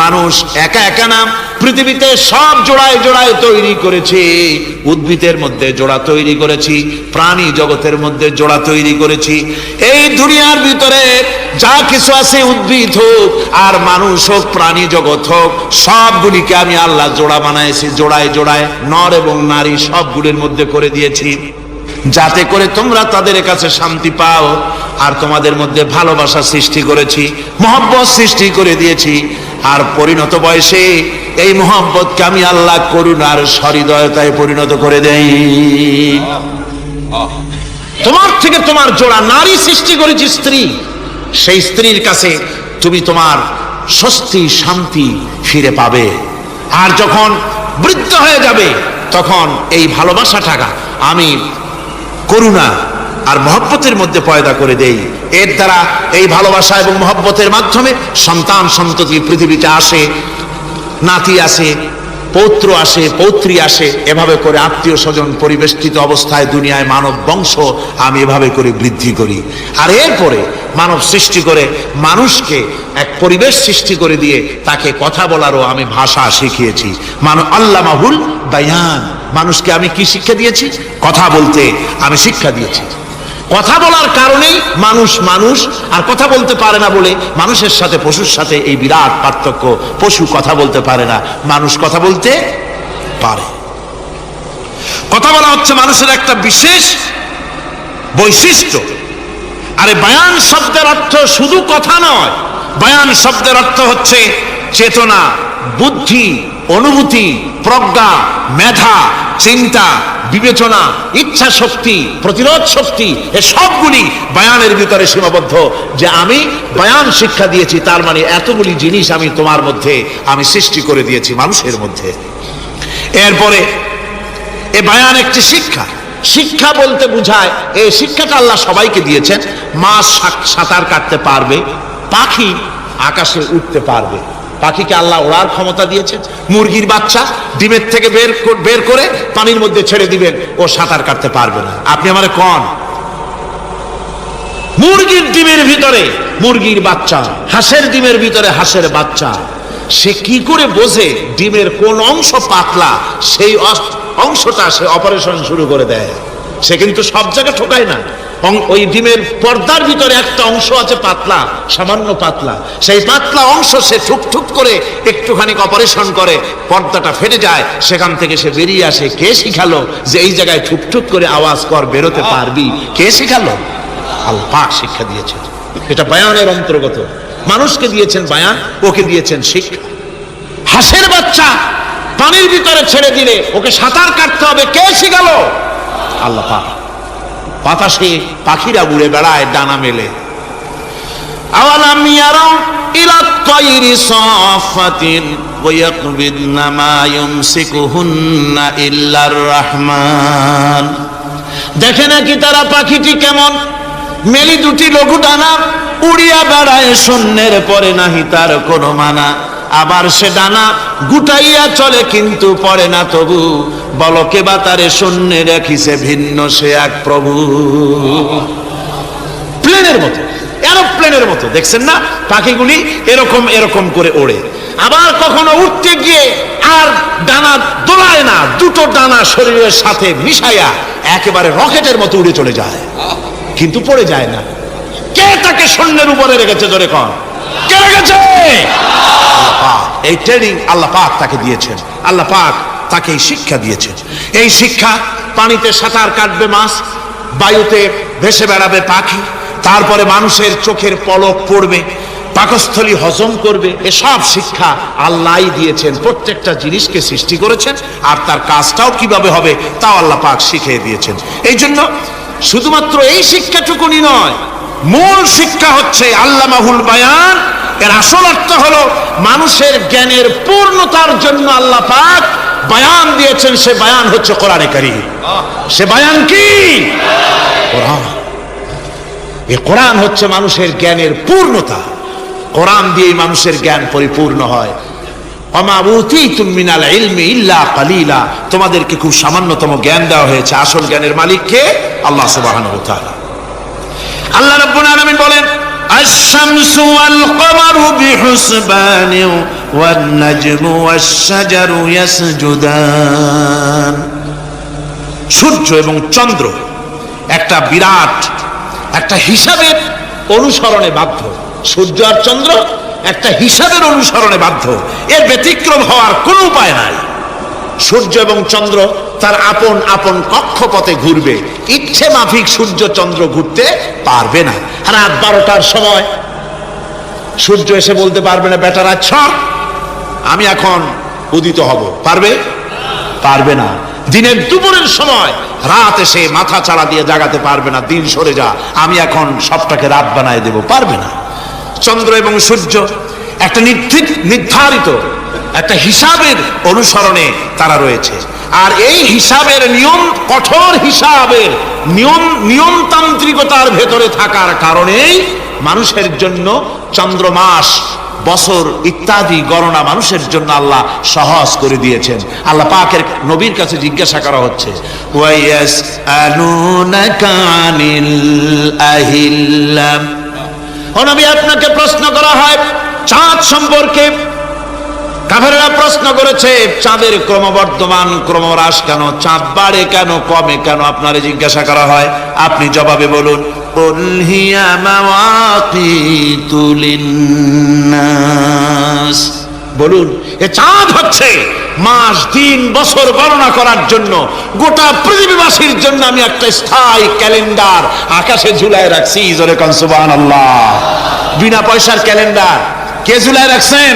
মানুষ একা একা না, পৃথিবীতে সব জোড়ায় জোড়ায় তৈরি করেছি। উদ্ভিদের মধ্যে জোড়া তৈরি করেছি, প্রাণী জগতের মধ্যে জোড়া তৈরি করেছি। এই দুনিয়ার ভিতরে যা কিছু আছে, উদ্ভিদ হোক আর মানুষ হোক, প্রাণী জগৎ হোক, সবগুলিকে আমি আল্লাহ জোড়া বানাইছি। জোড়ায় জোড়ায় নর এবং নারী সবগুলির মধ্যে করে দিয়েছি, যাতে করে তোমরা তাদের কাছে শান্তি পাও। আর তোমাদের মধ্যে ভালোবাসা সৃষ্টি করেছি, মহব্বত সৃষ্টি করে দিয়েছি। আর পরিণত বয়সে এই মহব্বতকে আমি আল্লাহ করুণার সহৃদয়তায় পরিণত করে দেই। তোমার থেকে তোমার জোড়া নারী সৃষ্টি করেছি, স্ত্রী। সেই স্ত্রীর কাছে তুমি তোমার স্বস্তি শান্তি ফিরে পাবে। আর যখন বৃদ্ধ হয়ে যাবে তখন এই ভালোবাসাটাকে আমি করুণা আর মহব্বতের মধ্যে পয়দা করে দেই। এর দ্বারা এই ভালোবাসা এবং মহব্বতের মাধ্যমে সন্তান সন্ততি পৃথিবীতে আসে, নাতি আসে, পৌত্র আসে, পৌত্রী আসে। এভাবে করে আত্মীয় স্বজন পরিবেষ্টিত অবস্থায় দুনিয়ায় মানব বংশ আমি এভাবে করে বৃদ্ধি করি। আর এরপরে মানব সৃষ্টি করে মানুষকে এক পরিবেশ সৃষ্টি করে দিয়ে তাকে কথা বলারও আমি ভাষা শিখিয়েছি। আল্লামাহুল বায়ান, মানুষকে আমি কি শিক্ষা দিয়েছি? কথা বলতে আমি শিক্ষা দিয়েছি। কথা বলার কারণেই মানুষ মানুষ, আর কথা বলতে পারে না বলে মানুষের সাথে পশুর সাথে এই বিরাট পার্থক্য। পশু কথা বলতে পারে না, মানুষ কথা বলতে পারে। কথা বলা হচ্ছে মানুষের একটা বিশেষ বৈশিষ্ট্য। আরে বায়ান শব্দের অর্থ শুধু কথা নয়, বায়ান শব্দের অর্থ হচ্ছে চেতনা, বুদ্ধি, অনুভূতি, প্রজ্ঞা, মেধা, চিন্তা, বিবেচনা, ইচ্ছা শক্তি, প্রতিরোধ শক্তি, এ সবগুলি বায়ানের ভিতরে সীমাবদ্ধ। যে আমি বায়ান শিক্ষা দিয়েছি, তার মানে এতগুলি জিনিস আমি তোমার মধ্যে আমি সৃষ্টি করে দিয়েছি মানুষের মধ্যে। এরপরে এ বায়ান একটি শিক্ষা। শিক্ষা বলতে বোঝায়, এই শিক্ষাটা আল্লাহ সবাইকে দিয়েছেন। মাছ সাঁতার কাটতে পারবে, পাখি আকাশে উঠতে পারবে। পাখিকে আল্লাহ ওড়ার ক্ষমতা দিয়েছেন। মুরগির বাচ্চা ডিমের থেকে বের করে পানির মধ্যে ছেড়ে দিবেন, ও সাঁতার কাটতে পারবে না। আপনি আমারে কোন মুরগির ডিমের ভিতরে মুরগির বাচ্চা, হাঁসের ডিমের ভিতরে হাঁসের বাচ্চা, সে কি করে বোঝে ডিমের কোন অংশ পাতলা? সেই অংশটা সে অপারেশন শুরু করে দেয়। সে কিন্তু সব জায়গায় ঠকায় না। ওই ডিমের পর্দার ভিতরে একটা অংশ আছে পাতলা, সামান্য পাতলা। সেই পাতলা অংশ সে ঠুক করে একটুখানি অপারেশন করে, পর্দাটা ফেটে যায়, সেখান থেকে সে বেরিয়ে আসে। কে শিখালো যে এই জায়গায় ঠুক করে আওয়াজ কর, বেরোতে পারবি? কে শিখালো? আল্লাহ পাক শিক্ষা দিয়েছেন। এটা বায়ানের অন্তর্গত। মানুষকে দিয়েছেন বায়ান, ওকে দিয়েছেন শিক্ষা। হাঁসের বাচ্চা পানির ভিতরে ছেড়ে দিলে ওকে সাঁতার কাটতে হবে, কে শিখালো? আল্লাহ পাক। বাতাসে পাখিরা উড়ে বেড়ায় ডানা মেলে। আওয়ালাম ইয়ারাউ ইলা তায়রি সাফাতিন ওয়া ইয়াকবিদনা মা ইউমসিকুহুন্না ইল্লার রহমান। দেখে নাকি তারা পাখিটি কেমন? মেলি দুটি লঘু ডানা, উড়িয়া বেড়ায় শূন্যের পরে নাহি তার কোনো মানা। আবার সে ডানা গুটাইয়া চলে কিন্তু পড়ে না তবু, বলকে বা তারে শূন্যে রাখিছে ভিন্ন সে এক প্রভু। প্লেনের মতো, এরোপ্লেনের মতো, দেখছেন না পাখিগুলি এরকম এরকম করে ওড়ে। আবার কখনো উঠতে গিয়ে আর ডানা দোলায় না, দুটো ডানা শরীরের সাথে মিশাইয়া একেবারে রকেটের মতো উড়ে চলে যায়, কিন্তু পড়ে যায় না। কে তাকে শূন্যের উপরে রেখেছে? ধরে কন, কে রেখেছে? এই ট্রেনিং আল্লাহ পাক তাকে দিয়েছেন। আল্লাহ পাক তাকে এই শিক্ষা দিয়েছেন। এই শিক্ষা, পানিতে সাঁতার কাটবে মাছ, বায়ুতে ভেসে বেড়াবে পাখি, তারপরে মানুষের চোখের পলক পড়বে, পাকস্থলী হজম করবে, এসব শিক্ষা আল্লাহই দিয়েছেন। প্রত্যেকটা জিনিসকে সৃষ্টি করেছেন, আর তার কাজটাও কিভাবে হবে তাও আল্লাহ পাক শিখিয়ে দিয়েছেন। এই জন্য শুধুমাত্র এই শিক্ষাটুকুনি নয়, মূল শিক্ষা হচ্ছে আল্লামাহুল বায়ান। এর আসল অর্থ হলো মানুষের জ্ঞানের পূর্ণতার জন্য আল্লাহ পাক বায়ান দিয়েছেন। সে বায়ান হচ্ছে কোরআনে কারীম। সে বায়ান কি? কোরআন। এই কোরআন হচ্ছে মানুষের জ্ঞানের পূর্ণতা। কোরআন দিয়ে মানুষের জ্ঞান পরিপূর্ণ হয়। ওমা উতীতুম মিনাল ইলমি ইল্লা কালিলা, তোমাদেরকে খুব সামান্যতম জ্ঞান দেওয়া হয়েছে। আসল জ্ঞানের মালিক কে? আল্লাহ সুবহানাহু ওয়া তাআলা। আল্লাহ রাব্বুল আলামিন বলেন, আশ-শামসু ওয়াল কমারু বিহুসবানিন ওয়ান-নাজমু ওয়াশ-শাজারু ইয়াসজুদান। সূর্য এবং চন্দ্র একটা বিরাট একটা হিসাবের অনুসরণে বাধ্য। সূর্য আর চন্দ্র একটা হিসাবের অনুসরণে বাধ্য, এর ব্যতিক্রম হওয়ার কোনো উপায় নাই। সূর্য এবং চন্দ্র তার আপন আপন কক্ষপথে ঘুরবে, ইচ্ছে মাফিক সূর্য চন্দ্র ঘুরতে পারবে না। রাত 12টার সময় সূর্য এসে বলতে পারবে না বেটা রাত ছক, আমি এখন উদিত হব, পারবে? পারবে না। দিনের দুপুরের সময় রাত এসে মাথা চাড়া দিয়ে জাগাতে পারবে না, দিন সরে যা, আমি এখন সবটাকে রাত বানায় দেব, পারবে না। চন্দ্র এবং সূর্য একটা নির্ধারিত একটা হিসাবের অনুসরণে তারা রয়েছে, আর এই হিসাবের নিয়ম, কঠোর হিসাবের নিয়মতান্ত্রিকতার ভেতরে থাকার কারণেই মানুষের জন্য চন্দ্র, মাস, বছর ইত্যাদি গণনা মানুষের জন্য আল্লাহ সহজ করে দিয়েছেন। আল্লাহ পাকের নবীর কাছে জিজ্ঞাসা করা হচ্ছে, ওয়ায়াসআলুনাকা আনিল আহিল্লাম, ও নবী আপনাকে প্রশ্ন করা হয় চাঁদ সম্পর্কে। কাফেররা প্রশ্ন করেছে চাঁদের ক্রমবর্ধমান ক্রমহ্রাস কেন, চাঁদ বাড়ে কেন, কমে কেন, আপনারে জিজ্ঞাসা করা হয়, আপনি জবাবে বলুন কুল হিয়া মাওয়াকিতু লিন্নাস, বলুন এ চাঁদ হচ্ছে মাস, দিন, বছর গণনা করার জন্য, গোটা পৃথিবীবাসীর জন্য আমি একটা স্থায়ী ক্যালেন্ডার আকাশে ঝুলায় রাখছি। জোরে কোন সুবহানাল্লাহ। বিনা পয়সার ক্যালেন্ডার কে ঝুলায় রাখছেন?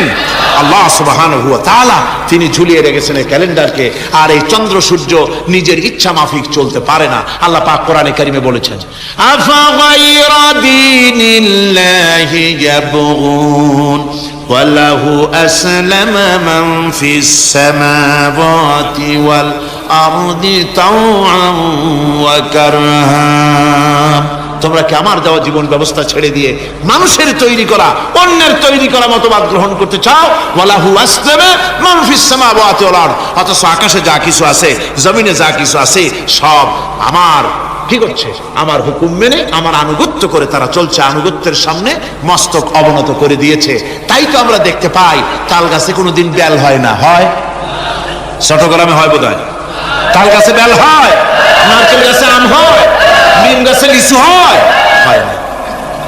আল্লাহ সুবহানাহু ওয়া তাআলা, তিনি ঝুলিয়ে রেখেছেন এই ক্যালেন্ডারকে। আর এই চন্দ্র সূর্য নিজের ইচ্ছা মাফিক চলতে পারে না। আল্লাহ পাক কোরআনে কারিমে বলেছেন, আফা গায়রা দীনিল্লাহি ইয়াবগুন ওয়া লাহু আসলামা মান ফিস সামাওয়াতি ওয়াল আরদি তাওআন ওয়া কারহা। তোমরা কি আমার দেওয়া জীবন ব্যবস্থা ছেড়ে দিয়ে মানুষের তৈরি করা, অন্যের তৈরি করা মতবাদ গ্রহণ করতে চাও? ওয়ালাহু আসলামা মান ফিস সামাওয়াতি ওয়াল আরদ, অথচ আকাশে যা কিছু আছে, জমিনে যা কিছু আছে, সব আমার কি করছে? আমার হুকুম মেনে, আমার আনুগত্য করে তারা চলছে। আনুগত্যের সামনে মস্তক অবনত করে দিয়েছে। তাই তো আমরা দেখতে পাই তাল গাছে কোনোদিন বেল হয় না, হয়? চট্টগ্রামে হয় বোধহয়। তাল গাছে বেল হয়, নারকেল গাছে আম হয়, নিম গাছে লিচু হয়? হয় না।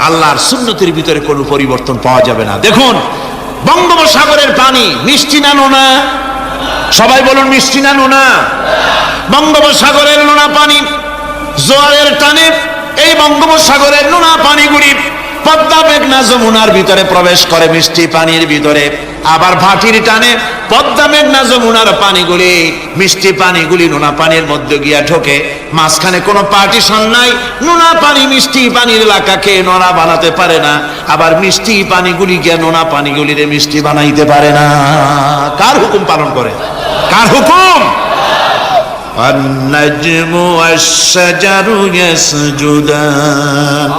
আল্লাহর সুন্নতের ভিতরে কোনো পরিবর্তন পাওয়া যাবে না। দেখুন বঙ্গোপসাগরের পানি মিষ্টি না নোনা? সবাই বলুন মিষ্টি না নোনা? বঙ্গোপসাগরের নোনা পানি জোয়ারের টানে এই বঙ্গোপসাগরের নোনা পানিগুলি পদ্মা মেঘনা যমুনার ভিতরে প্রবেশ করে মিষ্টি পানির ভিতরে, আবার ভাটির টানে পদ্মা মেঘনা যমুনার পানিগুলি, মিষ্টি পানিগুলি নোনা পানির মধ্যে গিয়া ঢোকে। মাঝখানে কোনো পার্টিশন নাই, নোনা পানি মিষ্টি পানির এলাকাকে নোনা বানাতে পারে না, আবার মিষ্টি পানিগুলি গিয়া নোনা পানিগুলিরে মিষ্টি বানাইতে পারে না। কার হুকুম পালন করে? কার হুকুম? ওয়ান-নাজমু ওয়াশ-শাজারু ইয়াসজুদান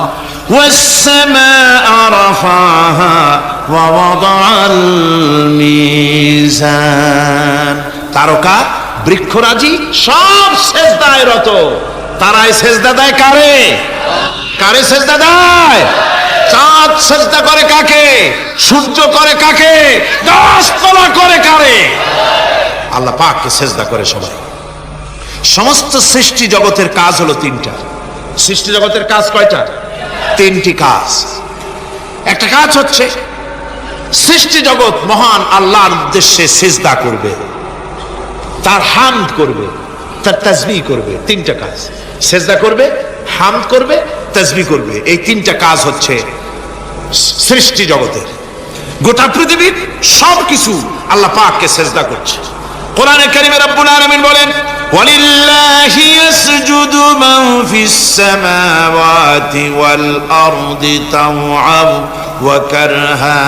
ওয়াস-সামাআ রাফাহা ওয়া ওয়াদাআল মিজান। তারকা বৃক্ষরাজি সব সেজদায় রত। তারাই সেজদা দেয় কারে? কারে সেজদা দেয়? চাঁদ সেজদা করে কাকে? সূর্য করে কাকে? গাছপালা করে কারে? আল্লাহ পাককে সেজদা করে সবাই। সমস্ত সৃষ্টি জগতের কাজ হলো তিনটা। সৃষ্টি জগতের কাজ কয়টা? তিনটি কাজ। একটা কাজ হচ্ছে সৃষ্টি জগৎ মহান আল্লাহর উদ্দেশ্যে সিজদা করবে, তার হামদ করবে, তার তাসবিহ করবে। তিনটা কাজ, সিজদা করবে, হামদ করবে, তাসবিহ করবে। এই তিনটা কাজ হচ্ছে সৃষ্টি জগতের। গোটা পৃথিবীর সবকিছু আল্লাহ পাককে সিজদা করছে। কোরআনে কারিমে রব্বুল আলামিন বলেন, ওয়ালিল্লাহি ইয়াসজুদু মান ফিস সামাওয়াতি ওয়াল আরদি তাওআন ওয়া কারহা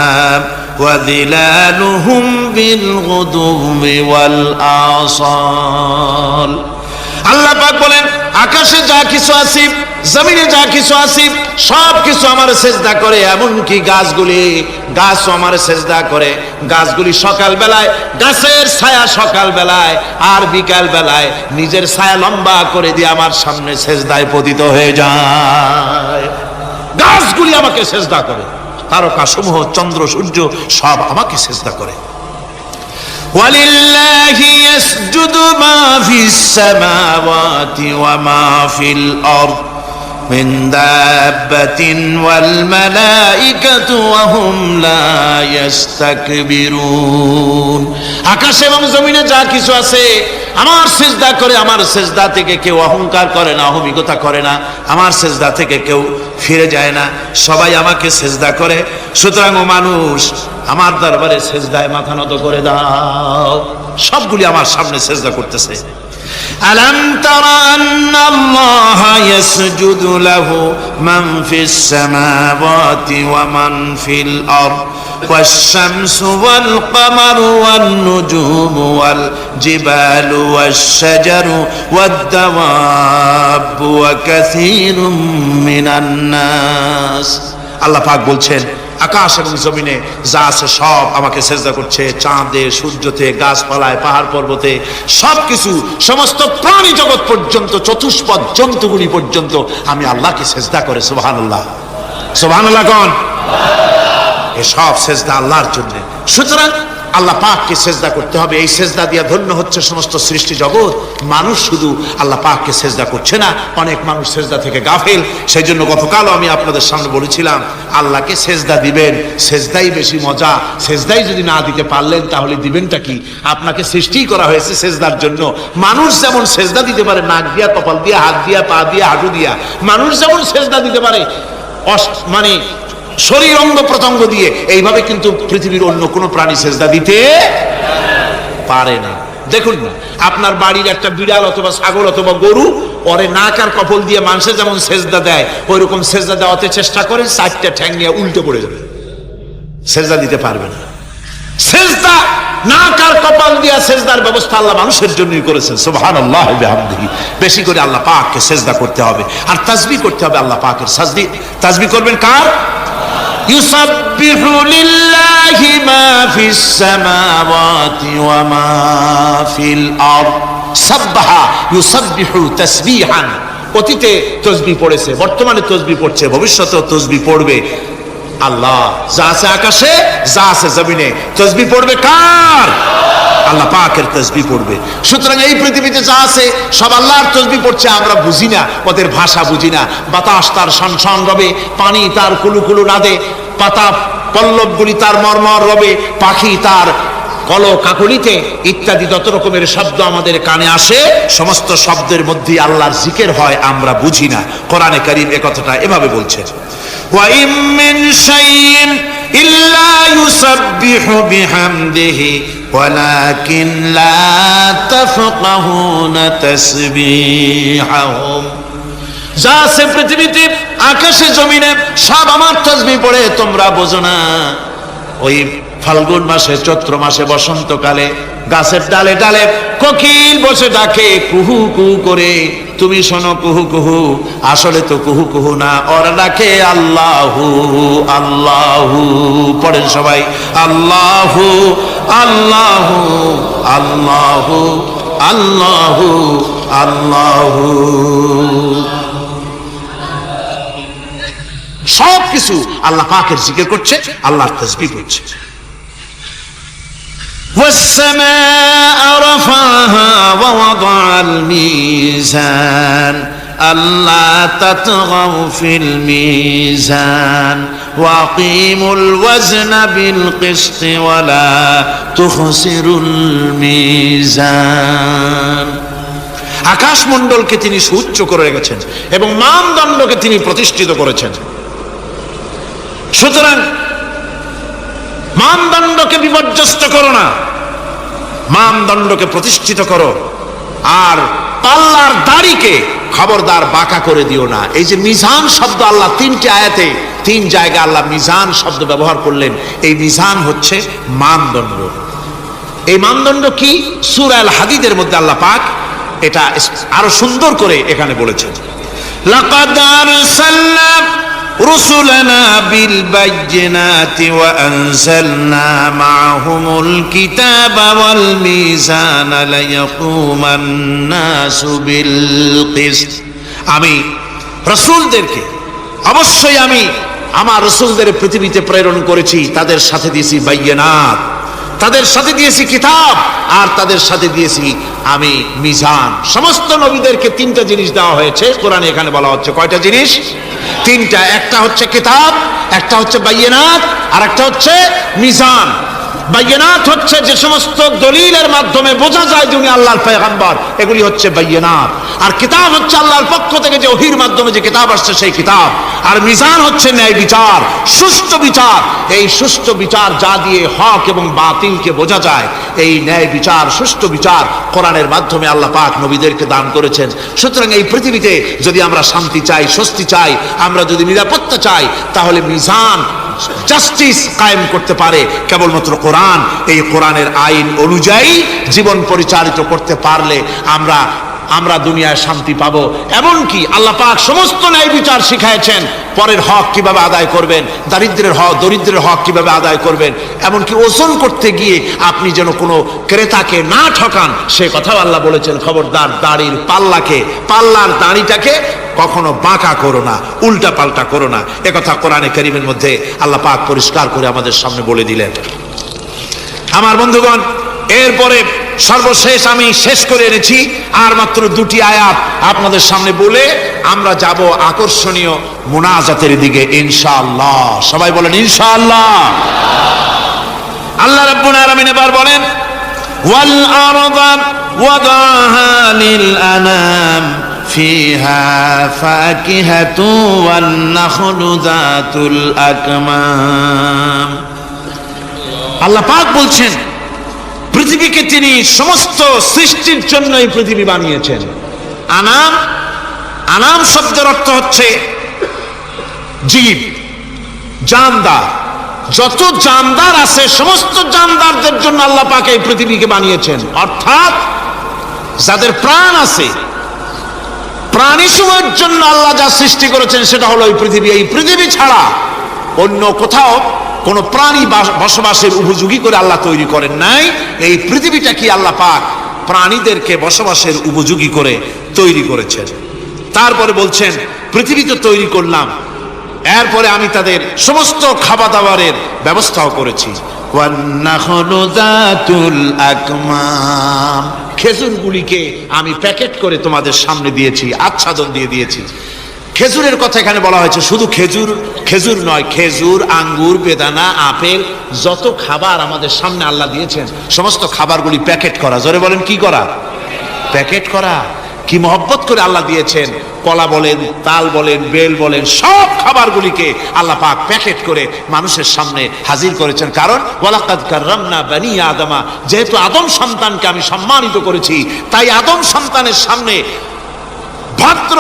ওয়া যিলালুহুম বিল গুদুবি ওয়াল আসাল। আল্লাহ পাক বলেন, আকাশে যা কিছু আছে, জমিনে যা কিছু আছে, সব কিছু আমার সেজদা করে। এমনকি গাছগুলি, গাছও আমার সেজদা করে। গাছগুলি সকাল বেলায় গাছের ছায়া সকাল বেলায়, আর বিকাল বেলায় নিজের ছায়া লম্বা করে দিয়ে আমার সামনে সেজদায় পতিত হয়ে যায়। গাছগুলি আমাকে সেজদা করে, তারকা সমূহ, চন্দ্র সূর্য সব আমাকে সেজদা করে। ওয়ালিল্লাহি ইয়াসজুদু মা ফিস সামাওয়াতি ওয়া মা ফিল আরদ মিন দাব্বাতিন ওয়াল মালাইকাতু ওয়া হুম লা ইস্তাকবিরুন। আকাশ এবং জমিনে যা কিছু আছে আমার সিজদা করে, আমার সিজদা থেকে কেউ অহংকার করে না, অহমিকতা করে না, আমার সিজদা থেকে কেউ ফিরে যায় না, সবাই আমাকে সিজদা করে। সুতরাং ও মানুষ, আমার দরবারে সিজদায় মাথা নত করে দাও। সবগুলি আমার সামনে সিজদা করতেছে। আলাম তারা আন্নাল্লাহা ইয়াসজুদু লাহু মান ফিস সামাওয়াতি ওয়া মান ফিল আরদ والشمس والقمر والنجوم والجبال والشجر والدواب وكثير من الناس। আল্লাহ পাক বলছেন, আকাশ এবং জমিনে যা আছে সব আমাকে সেজদা করছে। চাঁদে, সূর্যতে, গাছপালায়, পাহাড় পর্বতে, সবকিছু, সমস্ত প্রাণী জগৎ পর্যন্ত, চতুষ্পদ জন্তুগুলি পর্যন্ত আমি আল্লাহকে সেজদা করে। সুবহানাল্লাহ, সুবহানাল্লাহ কোন? সব সেজদা আল্লাহর জন্য। সুতরাং আল্লাহ পাককে সেজদা করতে হবে। এই সেজদা দিয়া ধন্য হচ্ছে সমস্ত সৃষ্টি জগৎ। মানুষ শুধু আল্লাহ পাককে সেজদা করছে না, অনেক মানুষ সেজদা থেকে গাফেল। সেই জন্য গতকালও আমি আপনাদের সামনে বলেছিলাম, আল্লাহকে সেজদা দিবেন, সেজদাই বেশি মজা। সেজদাই যদি না দিতে পারলেন তাহলে দিবেনটা কি? আপনাকে সৃষ্টি করা হয়েছে সেজদার জন্য। মানুষ যেমন সেজদা দিতে পারে নাক দিয়া, কপাল দিয়া, হাত দিয়া, পা দিয়া, হাঁটু দিয়া, মানুষ যেমন সেজদা দিতে পারে মানে শরীর অঙ্গ প্রত্যঙ্গ দিয়ে, এইভাবে কিন্তু পৃথিবীর অন্য কোনো প্রাণী সেজদা দিতে পারে না। দেখুন না, আপনার বাড়ির একটা বিড়াল অথবা ছাগল অথবা গরু, ওরে নাক আর কপাল দিয়ে মানুষে যেমন সেজদা দেয়, ওই রকম সেজদা দেওয়াতে চেষ্টা করেন, চারটা ঠ্যাং নিয়ে উল্টে পড়ে যাবে, সেজদা দিতে পারবে না। সেজদা নাক আর কপাল দিয়া সেজদার ব্যবস্থা আল্লাহ মানুষের জন্যই করেছেন। সুবহানাল্লাহ ওয়া বিহামদিহি। বেশি করে আল্লাহ পাককে সেজদা করতে হবে আর তাসবিহ করতে হবে। আল্লাহ পাকের তাসবিহ করবেন কার? ইউসাব্বিহু লিল্লাহি মা ফিস সামাওয়াতি ওয়া মা ফিল আরদ। সাব্বাহা ইউসাব্বিহু তাসবিহান। অতীতে তাসবিহ পড়েছে, বর্তমানে তাসবিহ পড়ছে, ভবিষ্যতেও তাসবিহ পড়বে। আল্লাহ যা আছে আকাশে, যা আছে জমিনে, তাসবিহ পড়বে কার? আল্লাহ পাকের তাসবিহ পড়বে। সুতরাং এই পৃথিবীতে যা আছে সব আল্লাহর তাসবিহ পড়ছে। আমরা বুঝি না, ওদের ভাষা বুঝি না। বাতাস তার শনশন রবে, পানি তার কুলুকুলু নাদে, পাতা পল্লবগুলি তার মর্মর রবে, পাখি তার কল কাকলিতে ইত্যাদি যত রকমের শব্দ আমাদের কানে আসে, সমস্ত শব্দের মধ্যে আল্লাহর জিকির হয়, আমরা বুঝি না। কোরআনে কারীম এই কথাটা এভাবে বলছে, ওয়া ইম মিন শাইইন ইল্লা ইউসাব্বিহু বিহামদিহি ওয়ালাকিন লা তাফকাহুনা তাসবিহাহুম। যা আছে পৃথিবীতে, আকাশে জমিনে, সব আমার তাসবিহ পড়ে, তোমরা বোঝো না। ওই ফাল্গুন মাসে, চৈত্র মাসে, বসন্তকালে গাছের ডালে ডালে কোকিল বসে ডাকে কুহু কুহু করে, তুমি শোনো কুহু কুহু, আসলে তো কুহু কুহু না, ওরা ডাকে আল্লাহু আল্লাহু। পড়েন সবাই, আল্লাহু আল্লাহু আল্লাহু আল্লাহু আল্লাহু। সব কিছু আল্লাহ পাকের জিকির করছে, আল্লাহর তাসবিহ করছে। والسماء رفعها ووضع الميزان ألا تطغوا في الميزان وأقيموا الوزن بالقسط ولا تخسروا الميزان। আকাশ মণ্ডলকে তিনি সুউচ্চ করে রেখেছেন এবং মানদণ্ডকে তিনি প্রতিষ্ঠিত করেছেন। সুতরাং মানদণ্ডকে বিপর্যস্ত করো না, মানদণ্ডকে প্রতিষ্ঠিত করো। আর পাল্লার দাড়িকে খবরদার বাঁকা করে দিও না। এই যে মিজান শব্দ আল্লাহ তিনটি আয়াতে, তিন জায়গায় আল্লাহ মিজান শব্দ ব্যবহার করলেন। এই মিজান হচ্ছে মানদণ্ড। এই মানদণ্ড কি? সূরা আল হাদীদের মধ্যে আল্লাহ পাক এটা আরো সুন্দর করে এখানে বলেছেন, লাকাদ আরসালনা رسلنا بالبينات وأنزلنا معهم الكتاب والميزان ليقوم الناس بالقسط। আমি রাসূলদেরকে, অবশ্যই আমি আমার রাসূলদের পৃথিবীতে প্রেরণ করেছি, তাদের সাথে দিয়েছি বাইয়িনাত, তাদের সাথে দিয়েছি কিতাব, আর তাদের সাথে দিয়েছি আমি মিজান। সমস্ত নবীদেরকে তিনটা জিনিস দেওয়া হয়েছে কোরআনে। এখানে বলা হচ্ছে কয়টা জিনিস? তিনটা। একটা হচ্ছে কিতাব, একটা হচ্ছে বাইয়িনাত, আর একটা হচ্ছে মিজান। বাইয়িনাত হচ্ছে যে সমস্ত দলিলের মাধ্যমে বোঝা যায় যে উনি আল্লাহর পয়গম্বর, এগুলি হচ্ছে বাইয়িনাত। আর কিতাব হচ্ছে আল্লাহর পক্ষ থেকে যে ওহীর মাধ্যমে যে কিতাব আসছে সেই কিতাব। আর মিজান হচ্ছে ন্যায় বিচার, সুষ্ঠু বিচার। এই সুষ্ঠু বিচার যা দিয়ে হক এবং বাতিলকে বোঝা যায়, এই ন্যায় বিচার, সুষ্ঠু বিচার কোরআনের মাধ্যমে আল্লাহ পাক নবীদেরকে দান করেছেন। সুতরাং এই পৃথিবীতে যদি আমরা শান্তি চাই, স্বস্তি চাই, আমরা যদি নিরাপত্তা চাই, তাহলে মিজান, জাস্টিস কায়েম করতে পারে কেবলমাত্র কোরআন। এই কোরআনের আইন অনুযায়ী জীবন পরিচালিত করতে পারলে আমরা দুনিয়ায় শান্তি পাবো। এমনকি আল্লাহ পাক সমস্ত ন্যায় বিচার শিখাইছেন। পরের হক কিভাবে আদায় করবেন, দরিদ্রের হক কিভাবে আদায় করবেন, এমনকি ওজন করতে গিয়ে আপনি যেন কোনো ক্রেতাকে না ঠকান, সে কথাও আল্লাহ বলেছেন। খবরদার দাড়ির পাল্লার দাড়িটাকে কখনো বাঁকা করো না, উল্টা পাল্টা করো না। একথা কোরআনে কারীমের মধ্যে আল্লাহ পাক পরিষ্কার করে আমাদের সামনে বলে দিলেন। আমার বন্ধুগণ, এরপরে সর্বশেষ আমি শেষ করে এনেছি আর মাত্র দুটি আয়াত আপনাদের সামনে বলে আমরা যাব আকর্ষণীয় মুনাজাতের দিকে ইনশাআল্লাহ। সবাই বলেন ইনশাআল্লাহ। আল্লাহ রাব্বুল আলামিন এবার বলেন, ওয়াল আরদা ওয়াদাহা লিল আনাম ফিহা ফাকিহাতু ওয়ান নাখলু যাতুল আকমাম। আল্লাহ পাক বলছেন, পৃথিবীকে তিনি সমস্ত সৃষ্টির জন্য এই পৃথিবী বানিয়েছেন। আনাম শব্দের অর্থ হচ্ছে জীব, জানদার। যত জানদার আছে সমস্ত জানদারদের জন্য আল্লাহ পাক এই পৃথিবীকে বানিয়েছেন। অর্থাৎ যাদের প্রাণ আছে, প্রাণী সময়ের জন্য আল্লাহ যা সৃষ্টি করেছেন সেটা হলো এই পৃথিবী। এই পৃথিবী ছাড়া অন্য কোথাও কোন প্রাণী বসবাসের উপযোগী করে আল্লাহ তৈরি করেন নাই। এই পৃথিবীটা কি আল্লাহ পাক প্রাণীদেরকে বসবাসের উপযোগী করে তৈরি করেছেন। তারপরে বলছেন, পৃথিবী তো তৈরি করলাম, এরপরে আমি তাদের সমস্ত খাবার দাবারের ব্যবস্থাও করেছি। খেজুরগুলিকে আমি প্যাকেট করে তোমাদের সামনে দিয়েছি, আচ্ছাদন দিয়ে দিয়েছি। খেজুরের কথা এখানে বলা হয়েছে। শুধু খেজুর নয়, খেজুর, আঙ্গুর, বেদানা, আপেল, যত খাবার আমাদের সামনে আল্লাহ দিয়েছেন সমস্ত খাবারগুলি প্যাকেট করা। জোরে বলেন, কি করা? প্যাকেট করা। কি মহব্বত করে আল্লাহ দিয়েছেন। কলা বলেন, তাল বলেন, বেল বলেন, সব খাবারগুলিকে আল্লাহ পাক প্যাকেট করে মানুষের সামনে হাজির করেছেন। কারণ ওয়ালাকাদ কাররামনা বানি আদমা, যেহেতু আদম সন্তানকে আমি সম্মানিত করেছি, তাই আদম সন্তানের সামনে, ভদ্র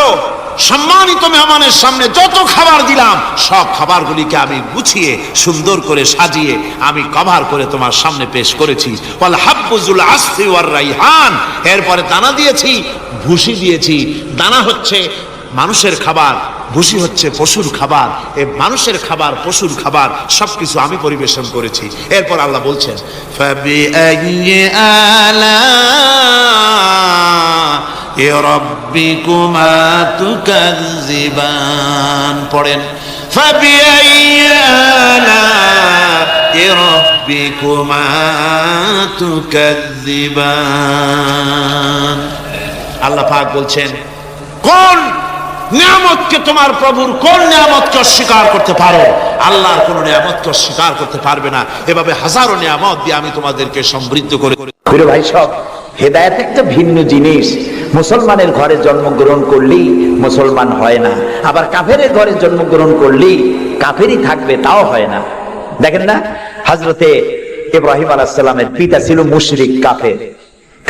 সম্মানিত মেহমানের সামনে যত খাবার দিলাম সব খাবারগুলিকে আমি গুছিয়ে সুন্দর করে সাজিয়ে আমি কভার করে তোমার সামনে পেশ করেছি। ওয়াল হাব্বুজুল আসফি ওয়ার রাইহান। এরপরে দানা দিয়েছি, ভুসি দিয়েছি। দানা হচ্ছে মানুষের খাবার, ভুসি হচ্ছে পশুর খাবার। এই মানুষের খাবার, পশুর খাবার সবকিছু আমি পরিবেশন করেছি। এরপর আল্লাহ বলছেন, ফাবিআইয়ি আলা'i রাব্বিকুমা তুকাযযিবান। পড়েন, ফাবিআইয়ি আলা'i রাব্বিকুমা তুকাযযিবান। আল্লাহ পাক বলছেন, কোন নিয়ামতকে, তোমার প্রভুর কোন নিয়ামতকে অস্বীকার করতে পারো? আল্লাহর কোন নিয়ামতকে অস্বীকার করতে পারবে না। এভাবে হাজারো নিয়ামত দিয়ে আমি তোমাদেরকে সমৃদ্ধ করে। প্রিয় ভাই সব, হেদায়েত একটা ভিন্ন জিনিস। মুসলমানের ঘরে জন্মগ্রহণ করলেই মুসলমান হয় না, আবার কাফেরের ঘরে জন্মগ্রহণ করলেই কাফেরই থাকবে, তাও হয় না। দেখেন না, হযরতে ইব্রাহিম আলাইহিস সালামের পিতা ছিল মুশরিক,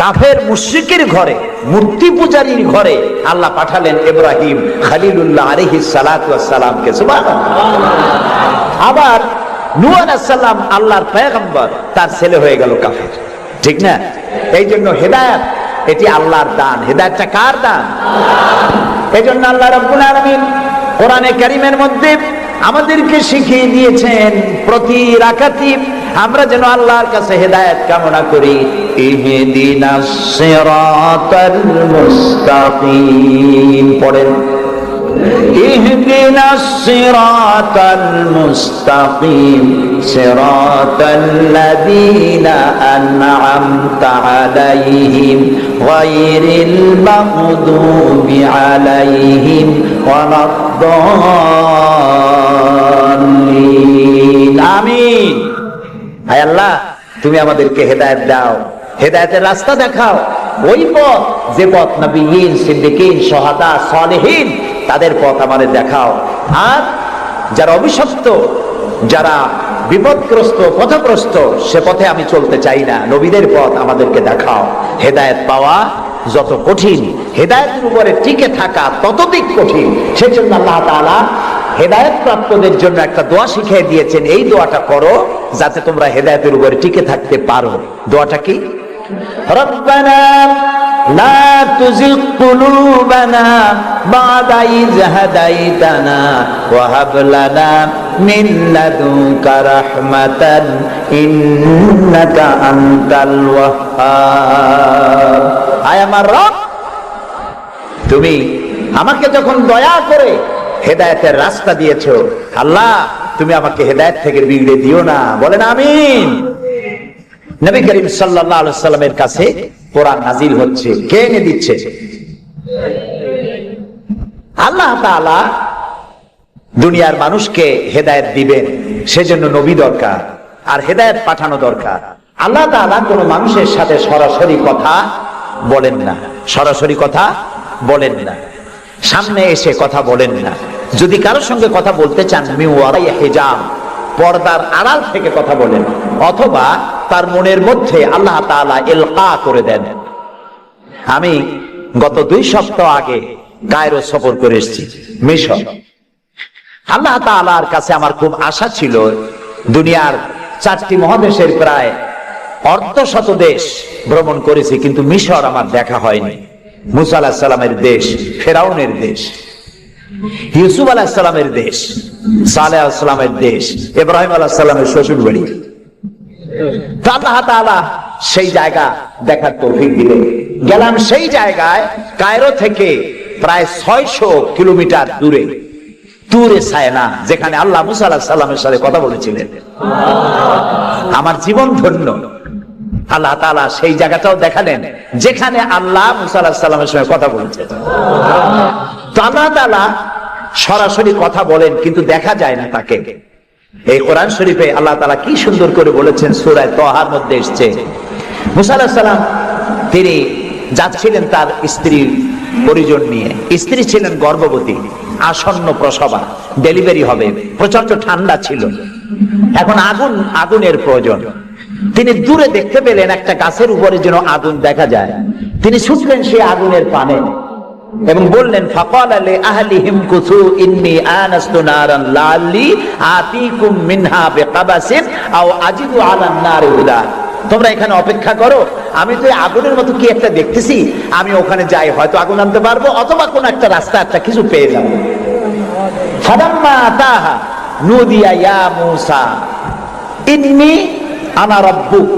কাফের মুশরিকের ঘরে, মূর্তি পূজারীর ঘরে আল্লাহ পাঠালেন ইব্রাহিম খলিলুল্লাহ আলাইহিস সালাতু ওয়াস সালামকে। সুবহানাল্লাহ। আবার নূহ আলাইহিস সালাম আল্লাহর পয়গম্বর, তার ছেলে হয়ে গেল কাফের। ঠিক না? এই জন্য হেদায়েত এটি আল্লাহর দান। হেদায়েতটা কার দান? এই জন্য আল্লাহ রাব্বুল আলামিন কোরআনে কারীমের মধ্যে আমাদেরকে শিখিয়ে দিয়েছেন প্রতি রাকাতে আমরা যেন আল্লাহর কাছে হেদায়েত কামনা করি। ইহদিনাস সিরাতাল মুস্তাকিম। পড়েন, ইহদিনাস সিরাতাল মুস্তাকিম সিরাতাল্লাযীনা আন'আমতা আলাইহিম গায়রিল মাগদুবি আলাইহিম ওয়ালাদ-দাল্লিন। আমিন। হায় আল্লাহ, তুমি আমাদেরকে হেদায়েত দাও, হেদায়েতের রাস্তা দেখাও, ওই পথ যে পথ নবীয়িন, সিদ্দিকিন, শুহাদা, সালেহিন তাদের পথ আমাদের দেখাও। আর যারা অভিশপ্ত, যারা বিপদগ্রস্ত, পথগ্রস্ত, সে পথে আমি চলতে চাই না, নবীদের পথ আমাদেরকে দেখাও। হেদায়েত পাওয়া যত কঠিন, হেদায়েতের উপরে টিকে থাকা ততোধিক কঠিন। সেই জন্য আল্লাহ তাআলা হেদায়েত প্রাপ্তদের জন্য একটা দোয়া শিখিয়ে দিয়েছেন, এই দোয়াটা করো যাতে তোমরা হেদায়েতের উপরে টিকে থাকতে পারো। দোয়াটা কি? রব্বানা লা তুযিগ কুলুবানা বা'দা ইয হাদাইতানা ওয়া হাব লানা মিন লাদুনকা রাহমাতান ইন্নাকা আনতাল ওয়াহ্হাব। আয় আমার রব, তুমি আমাকে যখন দয়া করে হেদায়েতের রাস্তা দিয়েছো, আল্লাহ তুমি আমাকে হেদায়েত থেকে বিগড়ে দিও না। বলেন আমিন। নবী করিম সাল্লাল্লাহু আলাইহি সাল্লামের কাছে কোরআন নাজিল হচ্ছে, কে এনে দিচ্ছে? আল্লাহ তাআলা দুনিয়ার মানুষকে হেদায়েত দিবেন, সেজন্য নবী দরকার আর হেদায়েত পাঠানো দরকার। আল্লাহ তাআলা কোন মানুষের সাথে সরাসরি কথা বলেন না, সরাসরি কথা বলেন না, সামনে এসে কথা বলেন না। যদি কারোর সঙ্গে কথা বলতে চান, মিন ওয়ারাই হিজাব, পর্দার আড়াল থেকে কথা বলেন, অথবা তার মনের মধ্যে আল্লাহ তাআলা ইলকা করে দেন। আমি গত 2 সপ্তাহ আগে কায়রো সফর করে এসেছি, মিশর। আল্লাহ তাআলার কাছে আমার খুব আশা ছিল, দুনিয়ার 4টি মহাদেশের প্রায় অর্ধশত দেশ ভ্রমণ করেছি, কিন্তু মিশর আমার দেখা হয়নি। মুসা আলাইহিস সালামের দেশ, ফেরাউনের দেশ, ইউসুফ আলাইহিস সালামের দেশ, সালেহ আলাইহিস সালামের দেশ, ইব্রাহিম আলাইহিস সালামের শ্বশুর বাড়ি। আল্লাহ তাআলা সেই জায়গা দেখার তৌফিক দিলেন। গেলাম সেই জায়গায়, কায়রো থেকে প্রায় 600 কিলোমিটার দূরে তুরে সায়না, যেখানে আল্লাহ মুসা আলাইহিস সালামের সাথে কথা বলেছিলেন। আমার জীবন ধন্য। আল্লাহ তাআলা সেই জায়গাটাও দেখালেন যেখানে আল্লাহ মুসা আলাইহিস সালামের সঙ্গে কথা বলেছেন। তো আল্লাহ তাআলা সরাসরি কথা বলেন, কিন্তু দেখা যায় না তাকে। এই কোরআন শরীফে আল্লাহ তাআলা কি সুন্দর করে বলেছেন, সূরা তাহার মধ্যে এসেছে, মুসা আলাইহিস সালাম তিনি যাচ্ছিলেন তার স্ত্রীর পরিজন নিয়ে। স্ত্রী ছিলেন গর্ভবতী, আসন্ন প্রসবা, ডেলিভারি হবে, প্রচন্ড ঠান্ডা ছিল, এখন আগুনের প্রয়োজন। তিনি দূরে দেখতে পেলেন একটা গাছের উপরে যেন আগুন দেখা যায়। তিনি ছুটলেন সেই আগুনের পানে এবং বললেন, ফাকালা লি আহলিহিম কুসু ইন্নী আনাস্তু নারান লাআল্লি আতিকুম মিনহা বিকাবাসিন আও আজিদু আলান নারি হুদা। তোমরা এখানে অপেক্ষা করো, আমি তো আগুনের মতো কি একটা দেখতেছি, আমি ওখানে যাই, হয়তো আগুন আনতে পারবো, অথবা কোন একটা রাস্তা, একটা কিছু পেয়ে যাবো। ফালাম্মা আতাহা নুদিয়া ইয়া মূসা ইন্নী আনা রাব্বুক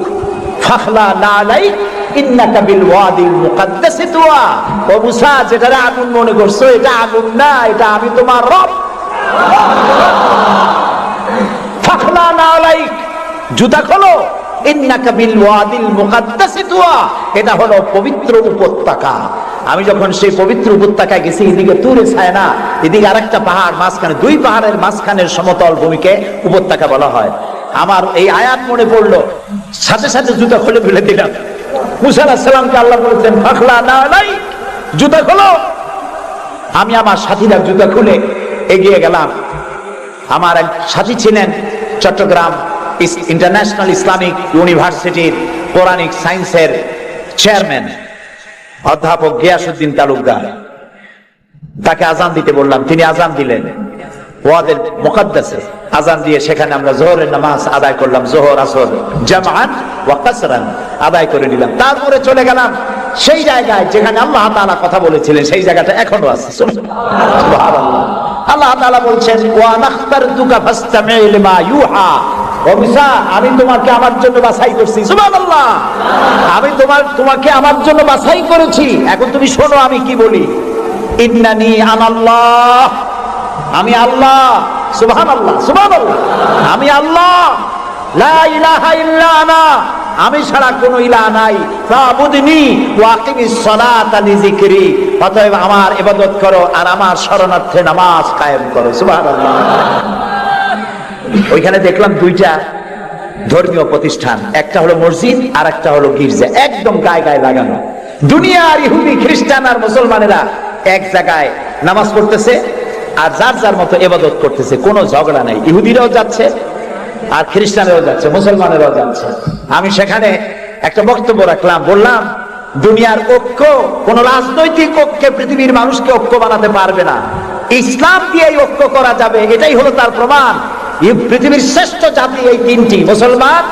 ফাখলা নালাইক ইন্নাকা বিল ওয়াদিল মুকাদ্দাস তুয়া। ও মূসা, যেটা আগুন মনে করছো, এটা আগুন না, এটা আমি তোমার রব। ফাখলা নালাইক, জুতা খোলো, ইন্নাকা বিল ওয়াদিল মুকাদ্দাস তুয়া, এটা হলো পবিত্র উপত্যকা। আমি যখন সেই পবিত্র উপত্যকায় গেছি, এদিকে তুরে সায়না, এদিকে আরেকটা পাহাড়, মাঝখানে 2 পাহাড়ের মাঝখানের সমতল ভূমিকে উপত্যকা বলা হয়। আমার এই আয়াত মনে পড়লো, সাথে সাথে জুতা খুলে ফেলে দিলাম। মুসা আলাইহিস সালামকে আল্লাহ বলেছেন, ফাখলা নালাইক, জুতা খোলো। আমি আমার সাথীরা জুতা খুলে এগিয়ে গেলাম। আমার এক সাথী ছিলেন চট্টগ্রাম ইন্টারন্যাশনাল ইসলামিক ইউনিভার্সিটির কোরআনিক সায়েন্সের চেয়ারম্যান অধ্যাপক গিয়াসউদ্দিন তালুকদার। তাকে আজান দিতে বললাম, তিনি আজান দিলেন ওয়াদের মুকাদ্দাসে। আজান দিয়ে সেখানে আমরা যোহরের নামাজ আদায় করলাম, যোহর আসর জামাআন ওয়া কাসরান আদায় করে নিলাম। তারপরে চলে গেলাম সেই জায়গায় যেখানে আল্লাহ তাআলা কথা বলেছিলেন, সেই জায়গাটা এখনো আছে। সুবহানাল্লাহ। আল্লাহ তাআলা বলছেন, ওয়া নাখতারতুকা ফাসতামি' লিমা ইউহা। ও মুসা, আমি তোমাকে আমার জন্য বাছাই করছি। সুবহানাল্লাহ। আমি তোমাকে আমার জন্য বাছাই করেছি, এখন তুমি শোনো আমি কি বলি। ইন্নানি আনাল্লাহ, আমি আল্লাহ। সুবহানাল্লাহ, সুবহানাল্লাহ। আমি আল্লাহ। লা ইলাহা ইল্লা আনা, আমি ছাড়া কোনো ইলাহ নাই, ফাবুদনি ওয়া আকিমিস সালাতা লিযিকরি, অতএব আমার ইবাদত করো আর আমার শরণার্থে নামাজ কায়েম করো। সুবহানাল্লাহ। ওইখানে দেখলাম দুইটা ধর্মীয় প্রতিষ্ঠান, একটা হলো মসজিদ আর একটা হলো গির্জা, একদম গায়ে গায়ে লাগানো। দুনিয়ার ইহুদি খ্রিস্টান আর মুসলমানেরা এক জায়গায় নামাজ পড়তেছে আর যার যার মতো ইবাদত করতেছে, কোনো ঝগড়া নাই। ইহুদিরাও যাচ্ছে আর খ্রিস্টানেরাও যাচ্ছে, মুসলমানেরাও যাচ্ছে। আমি সেখানে একটা বক্তব্য রাখলাম, বললাম দুনিয়ার ঐক্য কোন রাজনৈতিক ঐক্যে পৃথিবীর মানুষকে ঐক্য বানাতে পারবে না, ইসলাম দিয়ে ঐক্য করা যাবে, এটাই হলো তার প্রমাণ। পৃথিবীর শ্রেষ্ঠ জাতি এই তিনটি, মুসলমান,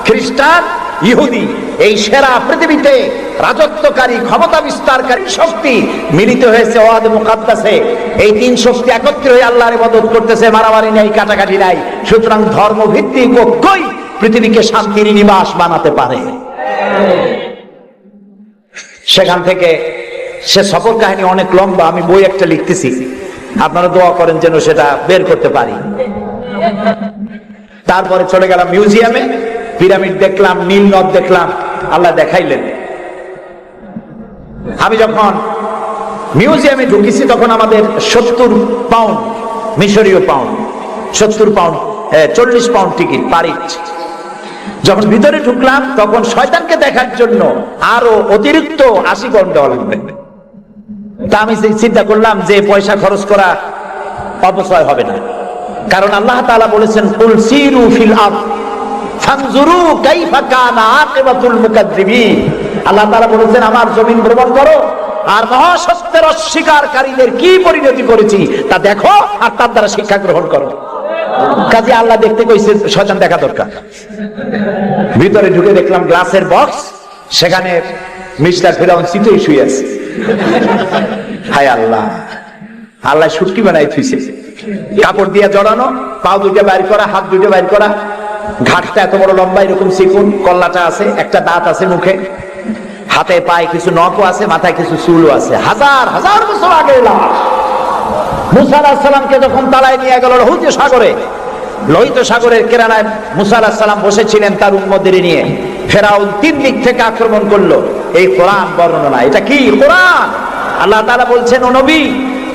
খ্রিস্টান, ইহুদি। এই সেরা পৃথিবীতে রাজত্বকারী ক্ষমতা বিস্তারকারী শক্তি মিলিত হয়েছে ওয়াদে মুকাদ্দাসে। এই তিন শক্তি একত্রে হয়ে আল্লাহর ইবাদত করতেছে, মারামারি নাই, কাটাকাটি নাই। সুতরাং ধর্মভিত্তিক ঐক্যই পৃথিবীকে শান্তির নিবাস বানাতে পারে। সেখান থেকে সে সফর কাহিনী অনেক লম্বা, আমি বই একটা লিখতেছি, আপনারা দোয়া করেন যেন সেটা বের করতে পারি। তারপরে চলে গেলাম মিউজিয়ামে, পিরামিড দেখলাম, নীল নদ দেখলাম, আল্লাহ দেখাইলেন। আমি যখন মিউজিয়ামে ঢুকেছি তখন আমাদের 70 পাউন্ড, মিশরীয় পাউন্ড, 70 পাউন্ড, 40 পাউন্ড টিকিট পারিচ। যখন ভিতরে ঢুকলাম তখন শয়তানকে দেখার জন্য আরো অতিরিক্ত 80 পাউন্ড দেওয়া লাগবে। তা আমি চিন্তা করলাম যে পয়সা খরচ করা অপচয় হবে না, কারণ আল্লাহ তাআলা বলেছেন কুল সিরু ফিল আরদ ফানজুরু কাইফা কানা আকিবাতুল মুকাদ্দিবিন। আল্লাহ তাআলা বলেছেন আমার জমিন ভ্রমণ করো আর মহাসত্যের অস্বীকারীদের কি পরিণতি করেছি তা দেখো আর তার দ্বারা শিক্ষা গ্রহণ করো। কাজে আল্লাহ দেখতে কইছে, শয়তান দেখা দরকার। ভিতরে ঢুকে দেখলাম গ্লাসের বক্স, সেখানে মিস্টার ফিরাউন চিতই শুয়ে আছে। হায় আল্লাহ, আল্লাহ শুটকি বানাই থুইছে, কাপড় দিয়ে জড়ানো, পাও দুটো বাইর করা, হাত দুটো বাইর করা, ঘাটটা এত বড় লম্বা, এরকম চিকুন, কল্লাটা আছে, একটা দাঁত আছে মুখে, হাতে পায়ে কিছু নখও আছে, মাথায় কিছু চুলও আছে। হাজার হাজার বছর আগে মুসা আলাইহিস সালামকে যখন তালায় নিয়ে গেল লোহিত সাগরের কিনারায় মুসা আলাইহিস সালাম বসেছিলেন তার উম্মতদের নিয়ে। ফেরাউন 3 দিক থেকে আক্রমণ করলো। এই কোরআন বর্ণনা, এটা কি কোরআন? আল্লাহ তাআলা বলছেন, ও নবী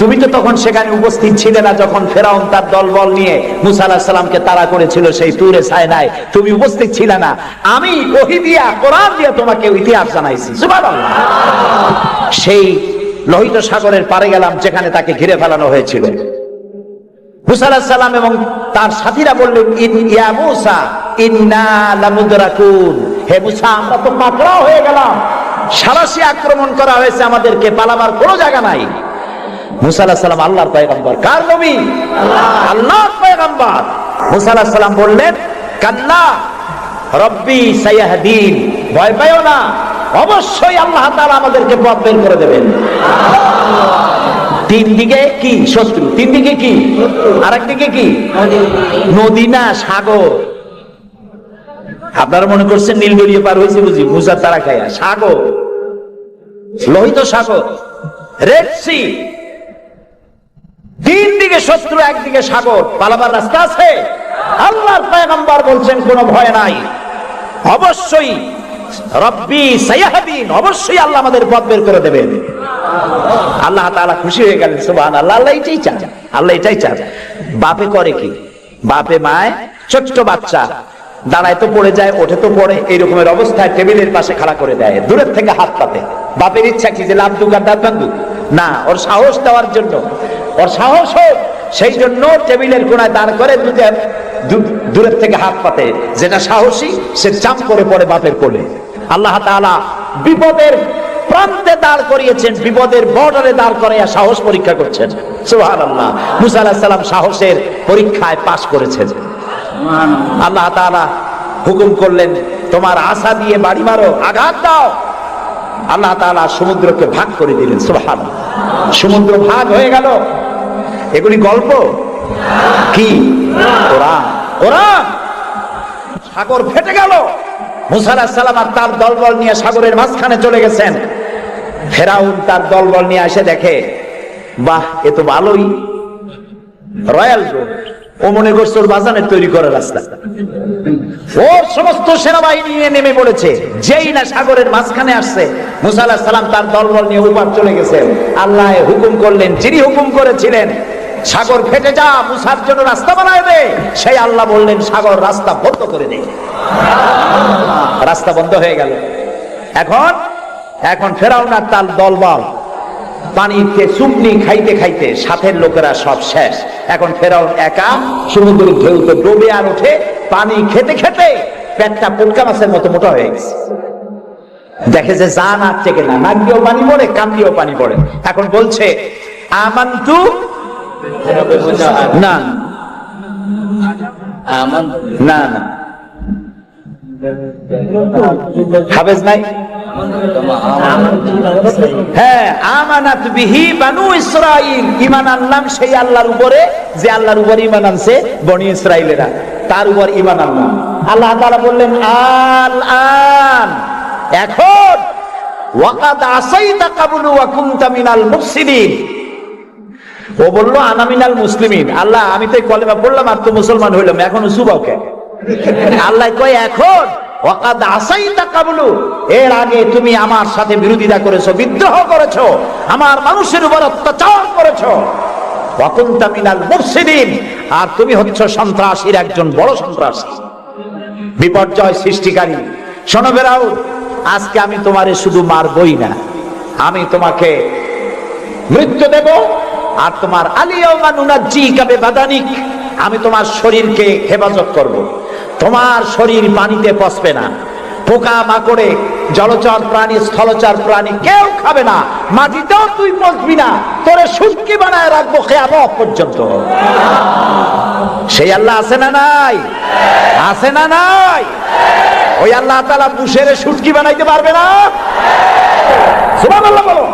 তুমি তো তখন সেখানে উপস্থিত ছিলে না যখন ফেরাউন তার দলবল নিয়ে মুসা আলাইহিস সালামকে তাড়া করেছিল সেই তুরে সায়নায়, তুমি উপস্থিত ছিলে না। আমি ওহী দিয়া, কোরআন দিয়া তোমাকে ইতিহাস জানাইছি। সুবহানাল্লাহ। সেই লোহিত সাগরের পারে গেলাম যেখানে তাকে ঘিরে ফেলানো হয়েছিল। মুসা আলাইহিস সালাম এবং তার সাথীরা বললেন, ইয়া মুসা ইন্না লামুদরাকুন, হে মুসা আমরা তো পাকড়াও হয়ে গেলাম, সারাশি আক্রমণ করা হয়েছে, আমাদেরকে পালাবার কোনো জায়গা নাই। মুসা আলাইহিস সালাম আল্লাহর পয়গম্বর, কার নবী? আল্লাহর পয়গম্বর। মুসা আলাইহিস সালাম বললেন, কাল্লা রব্বি সায়াহদিন, ভয় পাইও না, অবশ্যই আল্লাহ তাআলা আমাদেরকে পথ বের করে দেবেন। 3 দিকে কি শত্রু, 3 দিকে কি, আর একদিকে কি নদী না সাগর। আপনারা মনে করছেন নীলদরিয়া পার হয়েছে বুঝি মুসার তারা খায়া? সাগর, লোহিত সাগর, রেড সি, 3 দিকে শত্রু, একদিকে সাগর, পালাবার রাস্তা আছে। আল্লাহর পয়গম্বর বলছেন কোনো ভয় নাই, অবশ্যই রব্বি সায়াহদিন, অবশ্যই আল্লাহ আমাদের পথ বের করে দেবেন। আল্লাহ তাআলা খুশি হয়ে গেলেন। সুবহানাল্লাহ। আল্লাহ এটাই চান, আল্লাহ এটাই চান। বাপে করে কি, বাপে মায় ছোট্ট বাচ্চা দাঁড়ায় তো পড়ে যায়, ওঠে তো পড়ে, এইরকমের অবস্থায় টেবিলের পাশে খাড়া করে দেয়, দূরের থেকে হাত পাতে। বাপের ইচ্ছা কি যে লাভ দুক আর দাঁত ভাঙুক? না, ওর সাহস দেওয়ার জন্য, ওর সাহস হোক সেই জন্য টেবিলের কোণায় দাঁড় করে দূরের থেকে হাত পাতে। যেটা সাহসী সে চাপ করে পড়ে বাপের কোলে। আল্লাহ তাআলা বিপদের প্রান্তে দাঁড় করিয়েছেন, বিপদের বর্ডারে দাঁড় করাইয়া সাহস পরীক্ষা করছেন। সুবহানাল্লাহ। মুসা আলাইহিস সালাম সাহসের পরীক্ষায় পাশ করেছেন। আল্লাহ তাআলা হুকুম করলেন, তোমার আশা দিয়ে বাড়ি মারো, আঘাত দাও। আল্লাহ তাআলা সমুদ্রকে ভাগ করে দিলেন। সুবহানাল্লাহ। সমুদ্র ভাগ হয়ে গেল। এগুলি গল্প কি? কোরআন। কোরআন। সাগর ফেটে গেল। মুসা আলাইহিস সালাম আর তার দলবল নিয়ে সাগরের মাঝখানে চলে গেছেন। ফেরাউন তার দলবল নিয়ে এসে দেখে, বাহ, এ তো ভালোই, রয়্যাল রোড, ও মনে করছে ওর বাজানের তৈরি করার রাস্তা। ওর সমস্ত সেনাবাহিনী নিয়ে নেমে পড়েছে। যেই না সাগরের মাঝখানে আসছে, মুসা আলাইহিস সালাম তার দলবল নিয়ে ওপার চলে গেছেন। আল্লাহ হুকুম করলেন, যিনি হুকুম করেছিলেন সাগর ফেটে যা, মুসার জন্য রাস্তা বানায় দে, সেই আল্লাহ বললেন সাগর রাস্তা বন্ধ করে দে। রাস্তা বন্ধ হয়ে গেল। এখন ফেরাউন আর তার দলবল পানিতে চুপনি খাইতে খাইতে সাথের লোকেরা সব শেষ। এখন ফেরাউন একা সমুদ্রের ঢেউতে ডুবে আর ওঠে, পানি খেতে খেতে পেটটা পুটকা মাছের মতো মোটা হয়ে গেছে। দেখে যে জান আর থেকে না, নাক দিয়েও পানি পড়ে, কান দিয়েও পানি পড়ে। এখন বলছে আমান্তু না না না, হাফেজ নাই? হ্যাঁ, আমানাত বিহি বানু ইসরাইল, ঈমান আনলাম সেই আল্লাহর উপরে যে আল্লাহর উপর ঈমান আনছে বনি ইসরাইলেরা, তার উপর ঈমান আনলাম। আল্লাহ তাআলা বললেন আল আন, এখন ওয়াকাদ আসাইতা কাবলু ওয়া কুনতা মিনাল মুফসিদিন। ও বলল আনা মিনাল মুসলিমিন। আল্লাহ আমি তো কলেমা পড়লাম আর তো মুসলমান হইলাম, এখন সুবাও কে? আল্লাহ কয় এখন ওয়াকাদ আসাইতা কাবলু, এর আগে তুমি আমার সাথে বিরোধিতা করেছো, বিদ্রোহ করেছো, আমার মানুষের উপর অত্যাচার করেছো। ওয়া কুনতা মিনাল মুফসিদিন, আর তুমি হচ্ছ সন্ত্রাসীর একজন বড় সন্ত্রাসী, বিপর্যয় সৃষ্টিকারী। শোনো ফেরাউন, আজকে আমি তোমারে শুধু মারবই না, আমি তোমাকে মৃত্যু দেব। আর তোমার আলিয়াউমা নুনাজ্জিকা বিবাদানিক, আমি তোমার শরীরকে হেফাজত করব। তোমার শরীর পানিতে পচবে না, পোকা মাকড়ে, জলচর প্রাণী, স্থলচর প্রাণী কেউ খাবে না, মাটিতেও তুই পচবি না, তোরে শুটকি বানায় রাখবো কিয়ামত পর্যন্ত। সেই আল্লাহ আছে না নাই? আছে না নাই? ওই আল্লাহ তাআলা বুশেরে শুটকি বানাইতে পারবে না? সুবহানাল্লাহ বলো।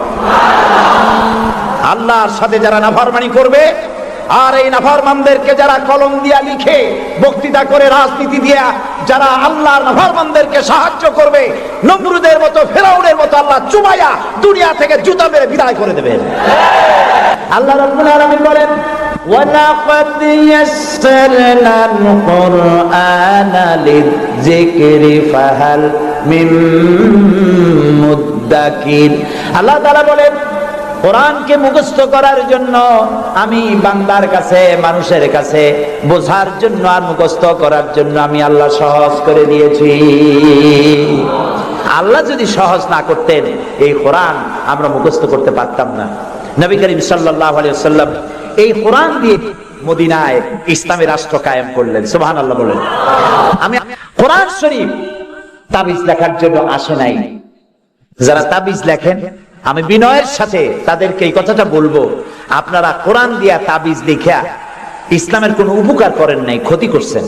আল্লাহর সাথে যারা নাফরমানি করবে, আর এই নাফরমানদেরকে যারা কলম দিয়া লিখে, বক্তৃতা করে, রাজনীতি দিয়া যারা আল্লাহর নাফরমানদেরকে সাহায্য করবে, নমরুদের মতো, ফেরাউনের মতো আল্লাহ চুমাইয়া দুনিয়া থেকে জুতা মেরে বিদায় করে দেবেন। আল্লাহ রাব্বুল আলামিন বলেন ওয়ালাকাদ ইয়াসসারনাল কুরআনা লিযিকরি ফাহাল মিন মুদ্দাকির। আল্লাহ তাআলা বলেন কোরআনকে মুখস্থ করার জন্য আমি বান্দার কাছে, মানুষের কাছে বোঝার জন্য আর মুখস্থ করার জন্য আমি আল্লাহ সহজ করে দিয়েছি। আল্লাহ যদি সহজ না করতেন এই কোরআন আমরা মুখস্থ করতে পারতাম না। নবী করিম সাল্লাল্লাহু আলাইহি ওয়াসাল্লাম এই কোরআন দিয়ে মদিনায় ইসলামী রাষ্ট্র কায়েম করলেন। সুবহানাল্লাহ বলেন। আমি কোরআন শরীফ তাবিজ লেখার জন্য আসে নাই। যারা তাবিজ লেখেন আমি বিনয়ের সাথে তাদেরকে এই কথাটা বলবো, আপনারা কোরআন দিয়া তাবিজ লিখা ইসলামের কোন উপকার করেন নাই, ক্ষতি করছেন।